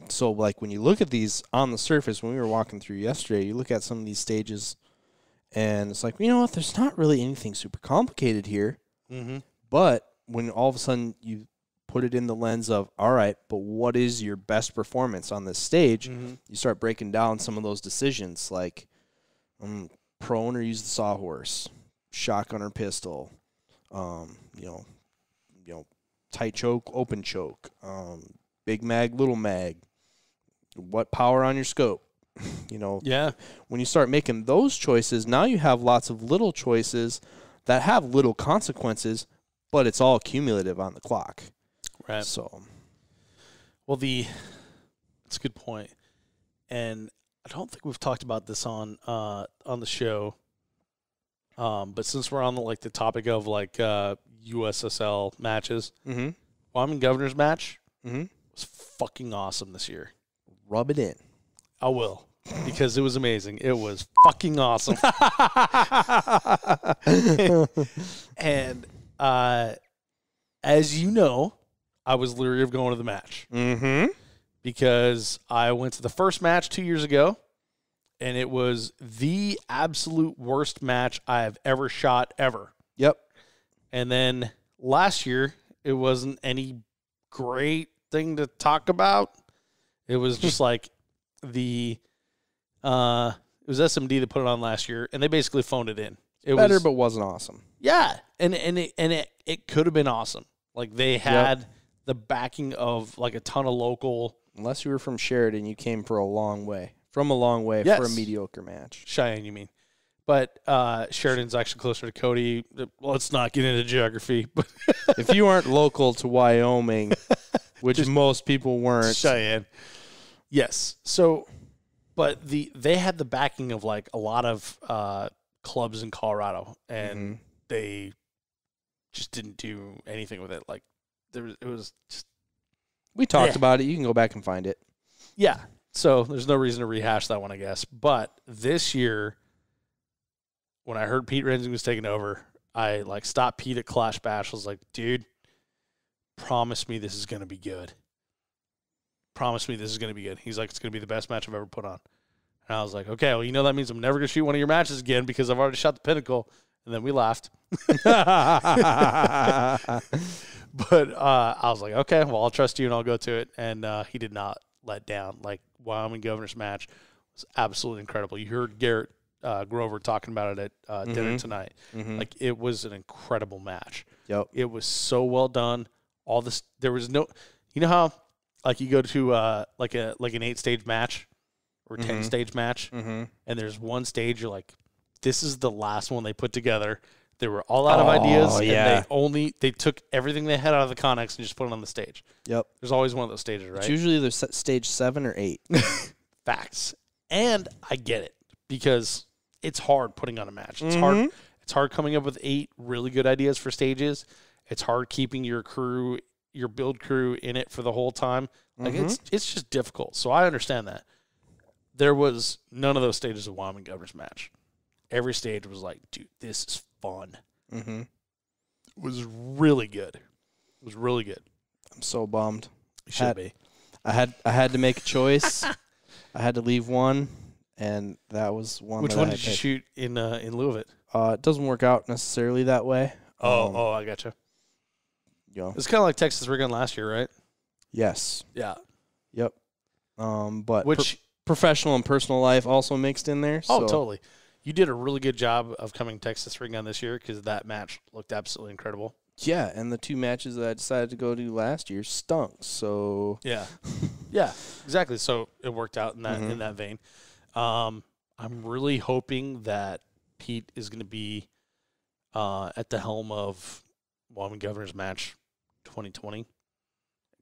So like when you look at these on the surface, when we were walking through yesterday, you look at some of these stages and it's like, you know what, there's not really anything super complicated here. But when all of a sudden you put it in the lens of, all right, but what is your best performance on this stage? You start breaking down some of those decisions like prone or use the sawhorse, shotgun or pistol, you know, tight choke, open choke, big mag, little mag, what power on your scope, you know. Yeah. When you start making those choices, now you have lots of little choices that have little consequences, but it's all cumulative on the clock. Right. So, well, that's a good point. And I don't think we've talked about this on the show. But since we're on the topic of USSL matches, Wyoming Governor's match was fucking awesome this year. Rub it in. I will, because it was amazing. It was fucking awesome. And as you know, I was leery of going to the match. Because I went to the first match 2 years ago, and it was the absolute worst match I have ever shot ever. Yep. And then last year, it wasn't any great thing to talk about. It was just like it was SMD that put it on last year, and they basically phoned it in. It Better, was, but wasn't awesome. Yeah, and it could have been awesome. Like they had the backing of like a ton of local. Unless you were from Sheridan, you came for a long way. From a long way for a mediocre match. Cheyenne, you mean. But Sheridan's actually closer to Cody. Let's not get into geography. But if you aren't local to Wyoming, which most people weren't. Cheyenne. Yes. So, but they had the backing of like a lot of clubs in Colorado, and they just didn't do anything with it. Like it was just. We talked about it. You can go back and find it. Yeah. So there's no reason to rehash that one, I guess. But this year, when I heard Pete Rensing was taking over, I stopped Pete at Clash Bash. I was like, dude, promise me this is going to be good. Promise me this is going to be good. He's like, it's going to be the best match I've ever put on. And I was like, okay, well, that means I'm never going to shoot one of your matches again because I've already shot the Pinnacle. And then we laughed. But I was like, okay, well, I'll trust you and I'll go to it. And he did not let down. Like, Wyoming Governor's match was absolutely incredible. You heard Garrett Grover talking about it at dinner tonight. Like, it was an incredible match. Yep. It was so well done. All this, there was no, you know how, like, you go to like an 8-stage match or 10-stage match, and there's one stage you're like, this is the last one they put together. They were all out of ideas, and they took everything they had out of the Connex and just put it on the stage. Yep. There's always one of those stages, right? It's usually either stage 7 or 8. Facts. And I get it, because it's hard putting on a match. It's hard. It's hard coming up with 8 really good ideas for stages. It's hard keeping your crew, your build crew in it for the whole time. Like it's just difficult. So I understand that. There was none of those stages of Wyoming Governor's match. Every stage was like, dude, this is fun. Mm-hmm. was really good. It was really good. I'm so bummed. It should be. I had to make a choice. I had to leave one, and that was one. Which one did you shoot in lieu of it? It doesn't work out necessarily that way. I gotcha. It's kind of like Texas Rig Gun last year, right? Yes. Yeah. Yep. But which professional and personal life also mixed in there. Oh, so. totally. You did a really good job of coming Texas Rig Gun this year because that match looked absolutely incredible. Yeah, and the 2 matches that I decided to go to last year stunk. So yeah, exactly. So it worked out in that vein. I'm really hoping that Pete is going to be at the helm of Wyoming Governor's match 2020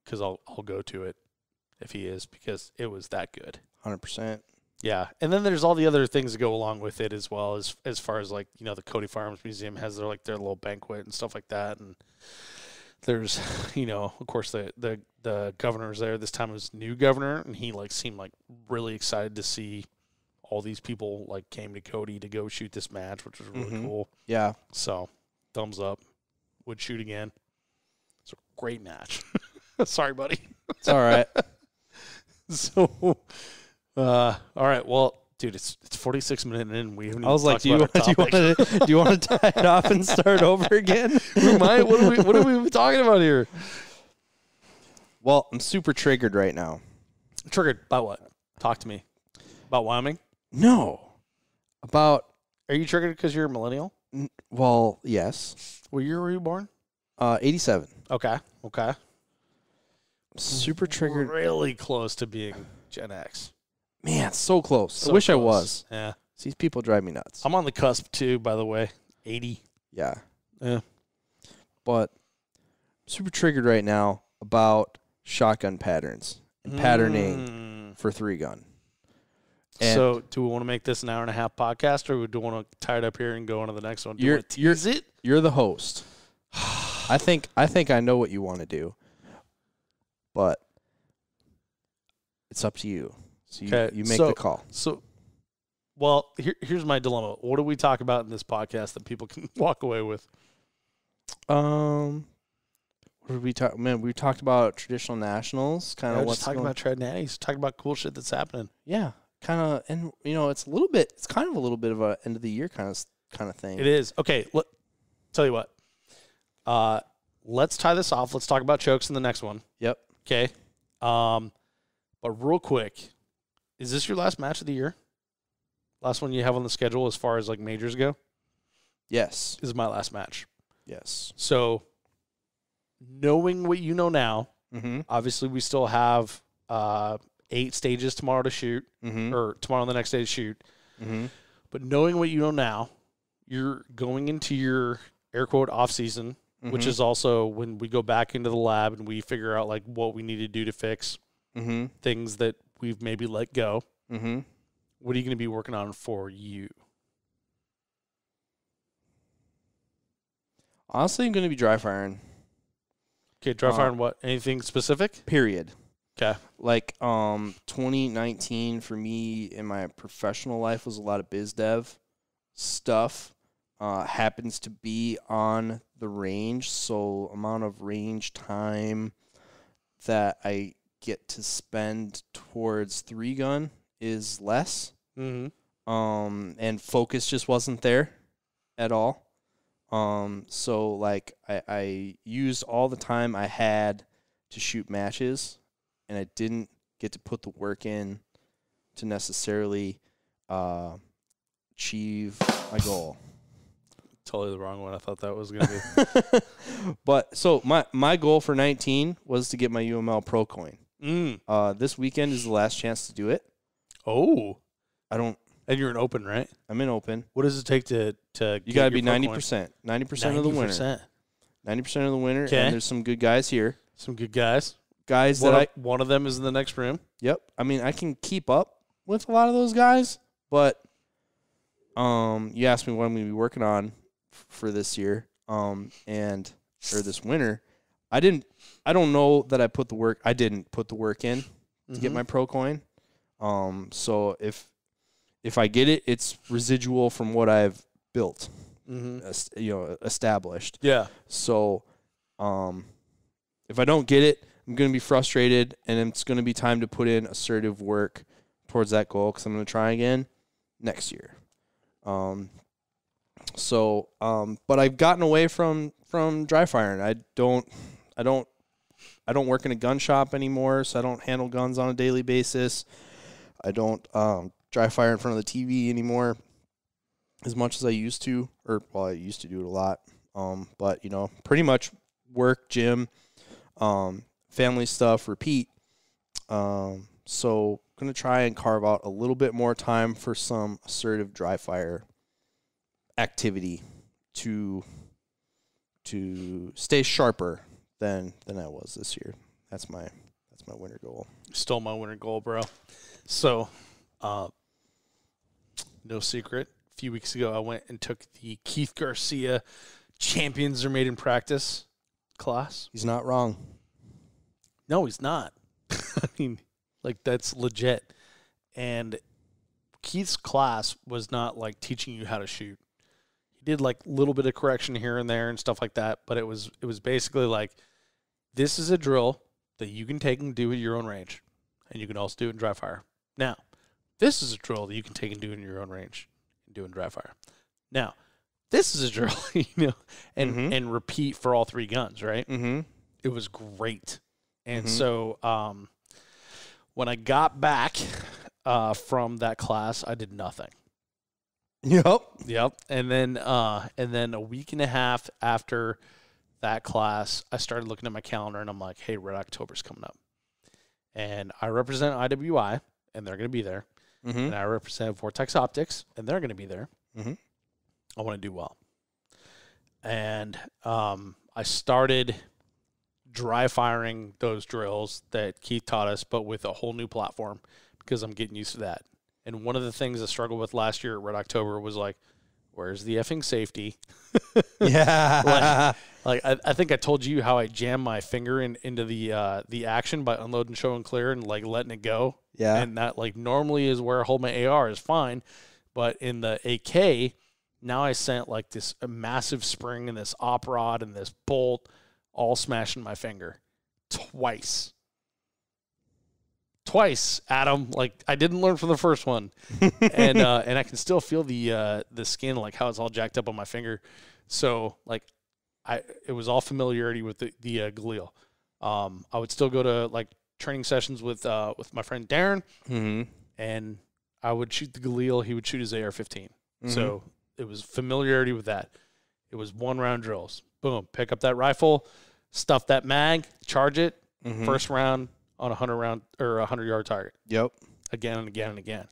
because I'll go to it if he is because it was that good. 100%. Yeah, and then there's all the other things that go along with it as well as far as like the Cody Farms Museum has their little banquet and stuff like that, and there's of course the governor was there this time. It was new governor, and he seemed really excited to see all these people came to Cody to go shoot this match, which was really cool. Yeah, so thumbs up. Would shoot again. It's a great match. Sorry, buddy. It's all right. So. All right. Well, dude, it's 46 minutes in. We haven't. I was like, do you want to tie it off and start over again? We might. What are we talking about here? Well, I'm super triggered right now. Triggered by what? Talk to me about Wyoming. No, about. Are you triggered because you're a millennial? Well, yes. What year were you born? 87. Okay. Super triggered. Really close to being Gen X. Man, so close. I wish I was. Yeah. These people drive me nuts. I'm on the cusp, too, by the way. 80. Yeah. Yeah. But I'm super triggered right now about shotgun patterns and patterning for 3-gun. So do we want to make this an hour-and-a-half podcast, or do we want to tie it up here and go on to the next one? You're the host. I think I know what you want to do, but it's up to you. So you make the call. So, here's my dilemma. What do we talk about in this podcast that people can walk away with? What did we talk? Man, we talked about traditional nationals. Kind of what's talking about Trad Natties. Talking about cool shit that's happening. Yeah, kind of, and it's a little bit. It's kind of a little bit of a end of the year kind of thing. It is. Okay, tell you what. Let's tie this off. Let's talk about chokes in the next one. Yep. Okay. But real quick. Is this your last match of the year? Last one you have on the schedule as far as majors go? Yes. This is my last match. Yes. So, knowing what you know now, obviously we still have 8 stages tomorrow to shoot, or tomorrow the next day to shoot. But knowing what you know now, you're going into your air quote off season, which is also when we go back into the lab and we figure out what we need to do to fix things that we've maybe let go. What are you going to be working on for you? Honestly, I'm going to be dry firing. Okay, dry firing what? Anything specific? Period. Okay. 2019 for me in my professional life was a lot of biz dev stuff. Happens to be on the range, so amount of range time that I get to spend towards 3-gun is less. And focus just wasn't there at all. So I used all the time I had to shoot matches, and I didn't get to put the work in to necessarily achieve my goal. Totally the wrong one. I thought that was going to be. But so my goal for 19 was to get my UML Pro coin. This weekend is the last chance to do it. Oh, and you're in open, right? I'm in open. What does it take to you got to be 90%. 90% of the winner. 90% of the winner. Okay. And there's some good guys here. Some good guys. One of them is in the next room. Yep. I mean, I can keep up with a lot of those guys, but you asked me what I'm going to be working on for this year, or this winter. I don't know that I didn't put the work in to get my pro coin. So if I get it, it's residual from what I've built established. Yeah. So, if I don't get it, I'm going to be frustrated, and it's going to be time to put in assertive work towards that goal because I'm going to try again next year. But I've gotten away from dry firing. I don't work in a gun shop anymore, so I don't handle guns on a daily basis. I don't dry fire in front of the TV anymore as much as I used to, I used to do it a lot. But pretty much work, gym, family stuff, repeat. So going to try and carve out a little bit more time for some assertive dry fire activity to stay sharper than I was this year. That's my winter goal. Stole my winter goal, bro. So, no secret. A few weeks ago, I went and took the Keith Garcia Champions Are Made in Practice class. He's not wrong. No, he's not. I mean, that's legit. And Keith's class was not teaching you how to shoot. He did little bit of correction here and there and stuff like that, but it was basically this is a drill that you can take and do at your own range, and you can also do it in dry fire. Now, this is a drill that you can take and do in your own range and do in dry fire. Now, this is a drill, and repeat for all three guns, right? Mm-hmm. It was great. And so when I got back from that class, I did nothing. Yep. And then a week and a half after that class, I started looking at my calendar, and I'm like, hey, Red October's coming up. And I represent IWI, and they're going to be there. Mm-hmm. And I represent Vortex Optics, and they're going to be there. Mm-hmm. I want to do well. And I started dry firing those drills that Keith taught us, but with a whole new platform because I'm getting used to that. And one of the things I struggled with last year at Red October was where's the effing safety? Yeah. I think I told you how I jammed my finger into the action by unloading show and clear and letting it go. Yeah. And that normally is where I hold my AR is fine, but in the AK, now I sent this massive spring and this op rod and this bolt all smashing my finger twice, Adam. I didn't learn from the first one, and I can still feel the skin, how it's all jacked up on my finger. So it was all familiarity with the Galil. I would still go to training sessions with my friend Darren, and I would shoot the Galil. He would shoot his AR-15. So it was familiarity with that. It was 1-round drills. Boom, pick up that rifle, stuff that mag, charge it. First round on a 100-round or 100-yard target. Yep. Again and again and again.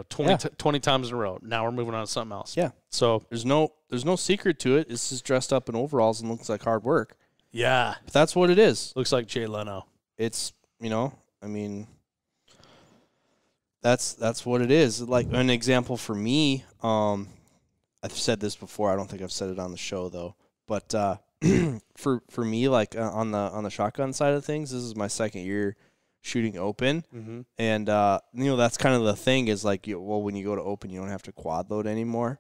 20 times in a row. Now we're moving on to something else. Yeah. So there's no secret to it. It's just dressed up in overalls and looks like hard work. Yeah. But that's what it is. Looks like Jay Leno. It's, that's what it is. An example for me, I've said this before. I don't think I've said it on the show though. But for me, on the shotgun side of things, this is my second year shooting open, and that's kind of the thing is when you go to open, you don't have to quad load anymore.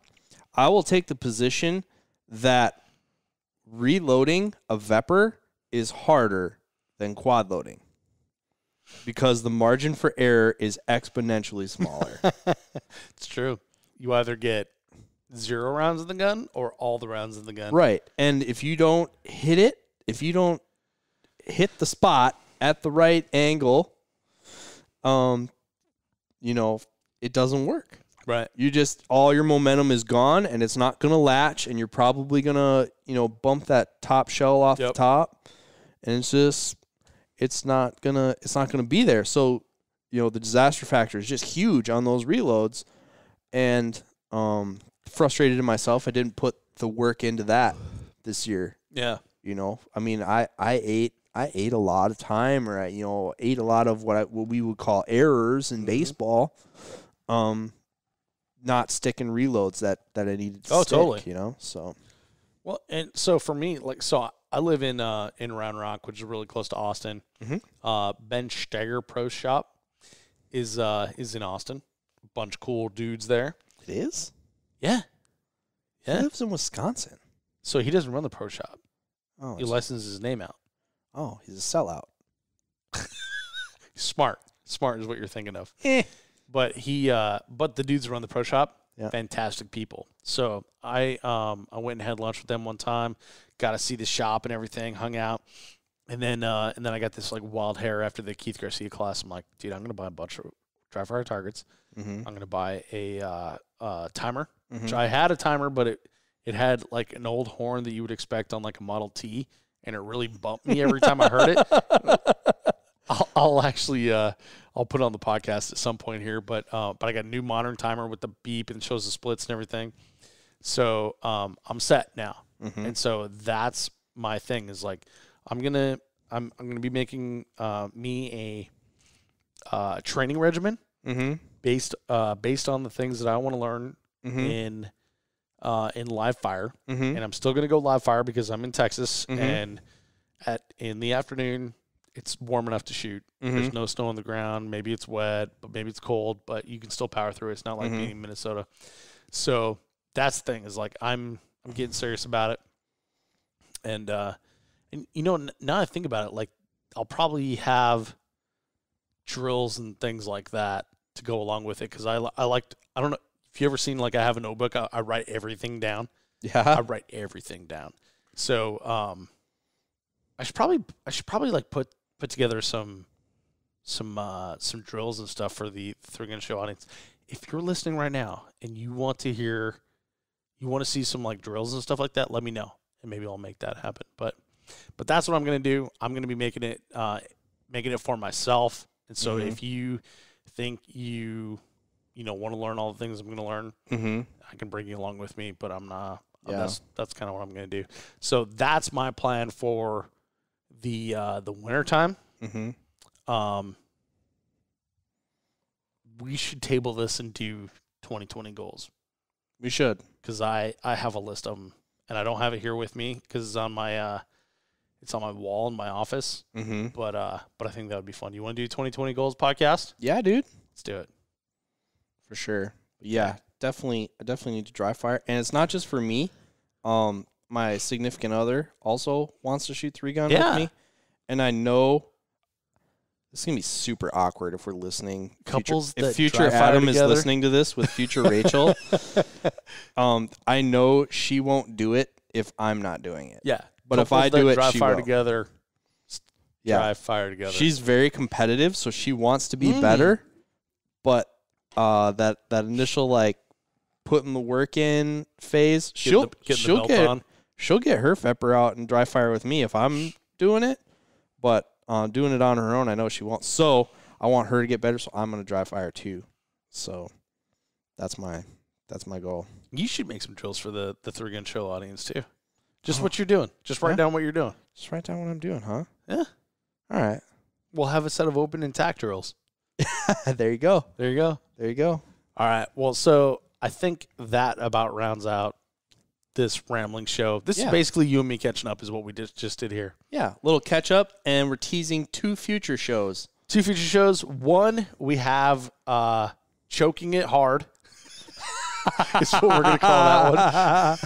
I will take the position that reloading a VEPR is harder than quad loading because the margin for error is exponentially smaller. It's true. You either get 0 rounds in the gun or all the rounds in the gun. Right. And if you don't hit it, if you don't hit the spot at the right angle, it doesn't work. Right. All your momentum is gone and it's not going to latch and you're probably going to, bump that top shell off the top and it's not going to be there. So, the disaster factor is just huge on those reloads and, frustrated in myself. I didn't put the work into that this year. Yeah. I ate a lot of time or ate a lot of what we would call errors in baseball. Not sticking reloads that I needed to stick, totally. So. Well, and so for me, I live in Round Rock, which is really close to Austin. Ben Steger Pro Shop is in Austin. A bunch of cool dudes there. It is? Yeah. Yeah. He lives in Wisconsin. So he doesn't run the pro shop. Oh, He licenses his name out. oh, he's a sellout. Smart. Smart is what you're thinking of. Eh. But but the dudes who run the pro shop, Yeah. fantastic people. So I went and had lunch with them one time, got to see the shop and everything, hung out, and then I got this like wild hair after the Keith Garcia class. I'm like, dude, I'm gonna buy a bunch of dry fire targets. Mm-hmm. I'm gonna buy a timer, Mm-hmm. which I had a timer, but it had like an old horn that you would expect on like a Model T, and it really bumped me every time I heard it. I'll actually I'll put it on the podcast at some point here, but I got a new modern timer with the beep and it shows the splits and everything. So I'm set now, Mm-hmm. and so that's my thing is like I'm gonna be making me a training regimen Mm-hmm. based on the things that I want to learn Mm-hmm. in live fire, Mm-hmm. and I'm still gonna go live fire because I'm in Texas, Mhm. and in the afternoon it's warm enough to shoot. Mm-hmm. There's no snow on the ground. Maybe it's wet, but maybe it's cold, but you can still power through it. It's not like Mhm. being in Minnesota. So that's the thing is like I'm getting serious about it. And you know, now I think about it, like I'll probably have drills and things like that to go along with it because I don't know if you ever seen like I have a notebook. I write everything down. Yeah. I write everything down. So I should probably like put together some drills and stuff for the Three Gun Show audience. If you're listening right now and you want to see some like drills and stuff like that, let me know and maybe I'll make that happen. But that's what I'm gonna do. I'm gonna be making it for myself. And so Mhm. if you think you want to learn all the things I'm gonna learn, Mm-hmm. I can bring you along with me. But I'm not. Yeah. That's kind of what I'm gonna do. So that's my plan for the winter time. Mm-hmm. We should table this and do 2020 goals We should. because I have a list of them and I don't have it here with me because it's on my wall in my office. Mm-hmm. But I think that would be fun. You want to do 2020 goals podcast? Yeah, dude. Let's do it. For sure. Yeah, definitely. I definitely need to dry fire, and it's not just for me. My significant other also wants to shoot 3-gun Yeah. with me, and I know this is gonna be super awkward if we're listening. Couples if that future dry fire Adam is together. listening to this with future Rachel, I know she won't do it if I'm not doing it. Yeah. But if I do it, dry she fire will. together. Yeah. Dry fire together. She's very competitive, so she wants to be better. But that initial like putting the work in phase, she'll get her pepper out and dry fire with me if I'm doing it. But doing it on her own, I know she won't. So I want her to get better, so I'm gonna dry fire too. So that's my goal. You should make some drills for the 3-gun show audience too. Just what you're doing. Just write down what you're doing. Just write down what I'm doing, huh? Yeah. All right. We'll have a set of open and tack drills. There you go. There you go. There you go. All right. Well, so I think that about rounds out this rambling show. This is basically you and me catching up is what we just did here. Yeah, little catch up, and we're teasing 2 future shows. 2 future shows. One, we have Choking It Hard. Is what we're going to call that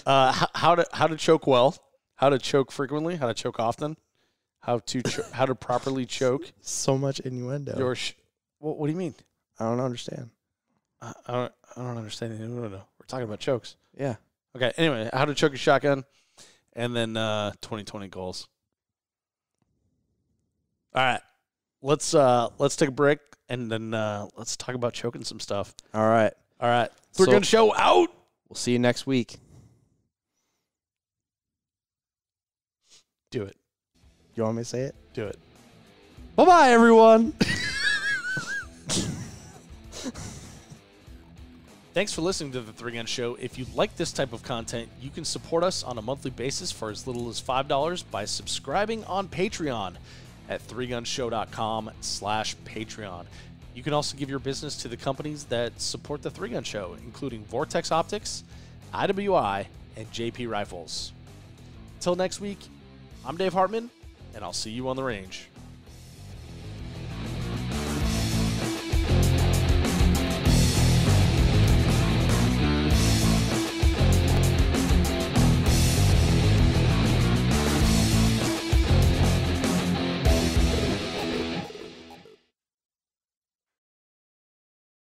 one. How to choke well, how to choke frequently, how to choke often, how to properly choke. So much innuendo. What do you mean? I don't understand. I don't understand. No. We're talking about chokes. Yeah. Okay. Anyway, how to choke a shotgun, and then 2020 goals. All right. Let's take a break and then let's talk about choking some stuff. All right. 3-gun show out. We'll see you next week. Do it. You want me to say it? Do it. Bye-bye, everyone. Thanks for listening to the 3-Gun Show. If you like this type of content, you can support us on a monthly basis for as little as $5 by subscribing on Patreon at 3gunshow.com/Patreon. You can also give your business to the companies that support the 3-Gun Show, including Vortex Optics, IWI, and JP Rifles. Until next week, I'm Dave Hartman, and I'll see you on the range.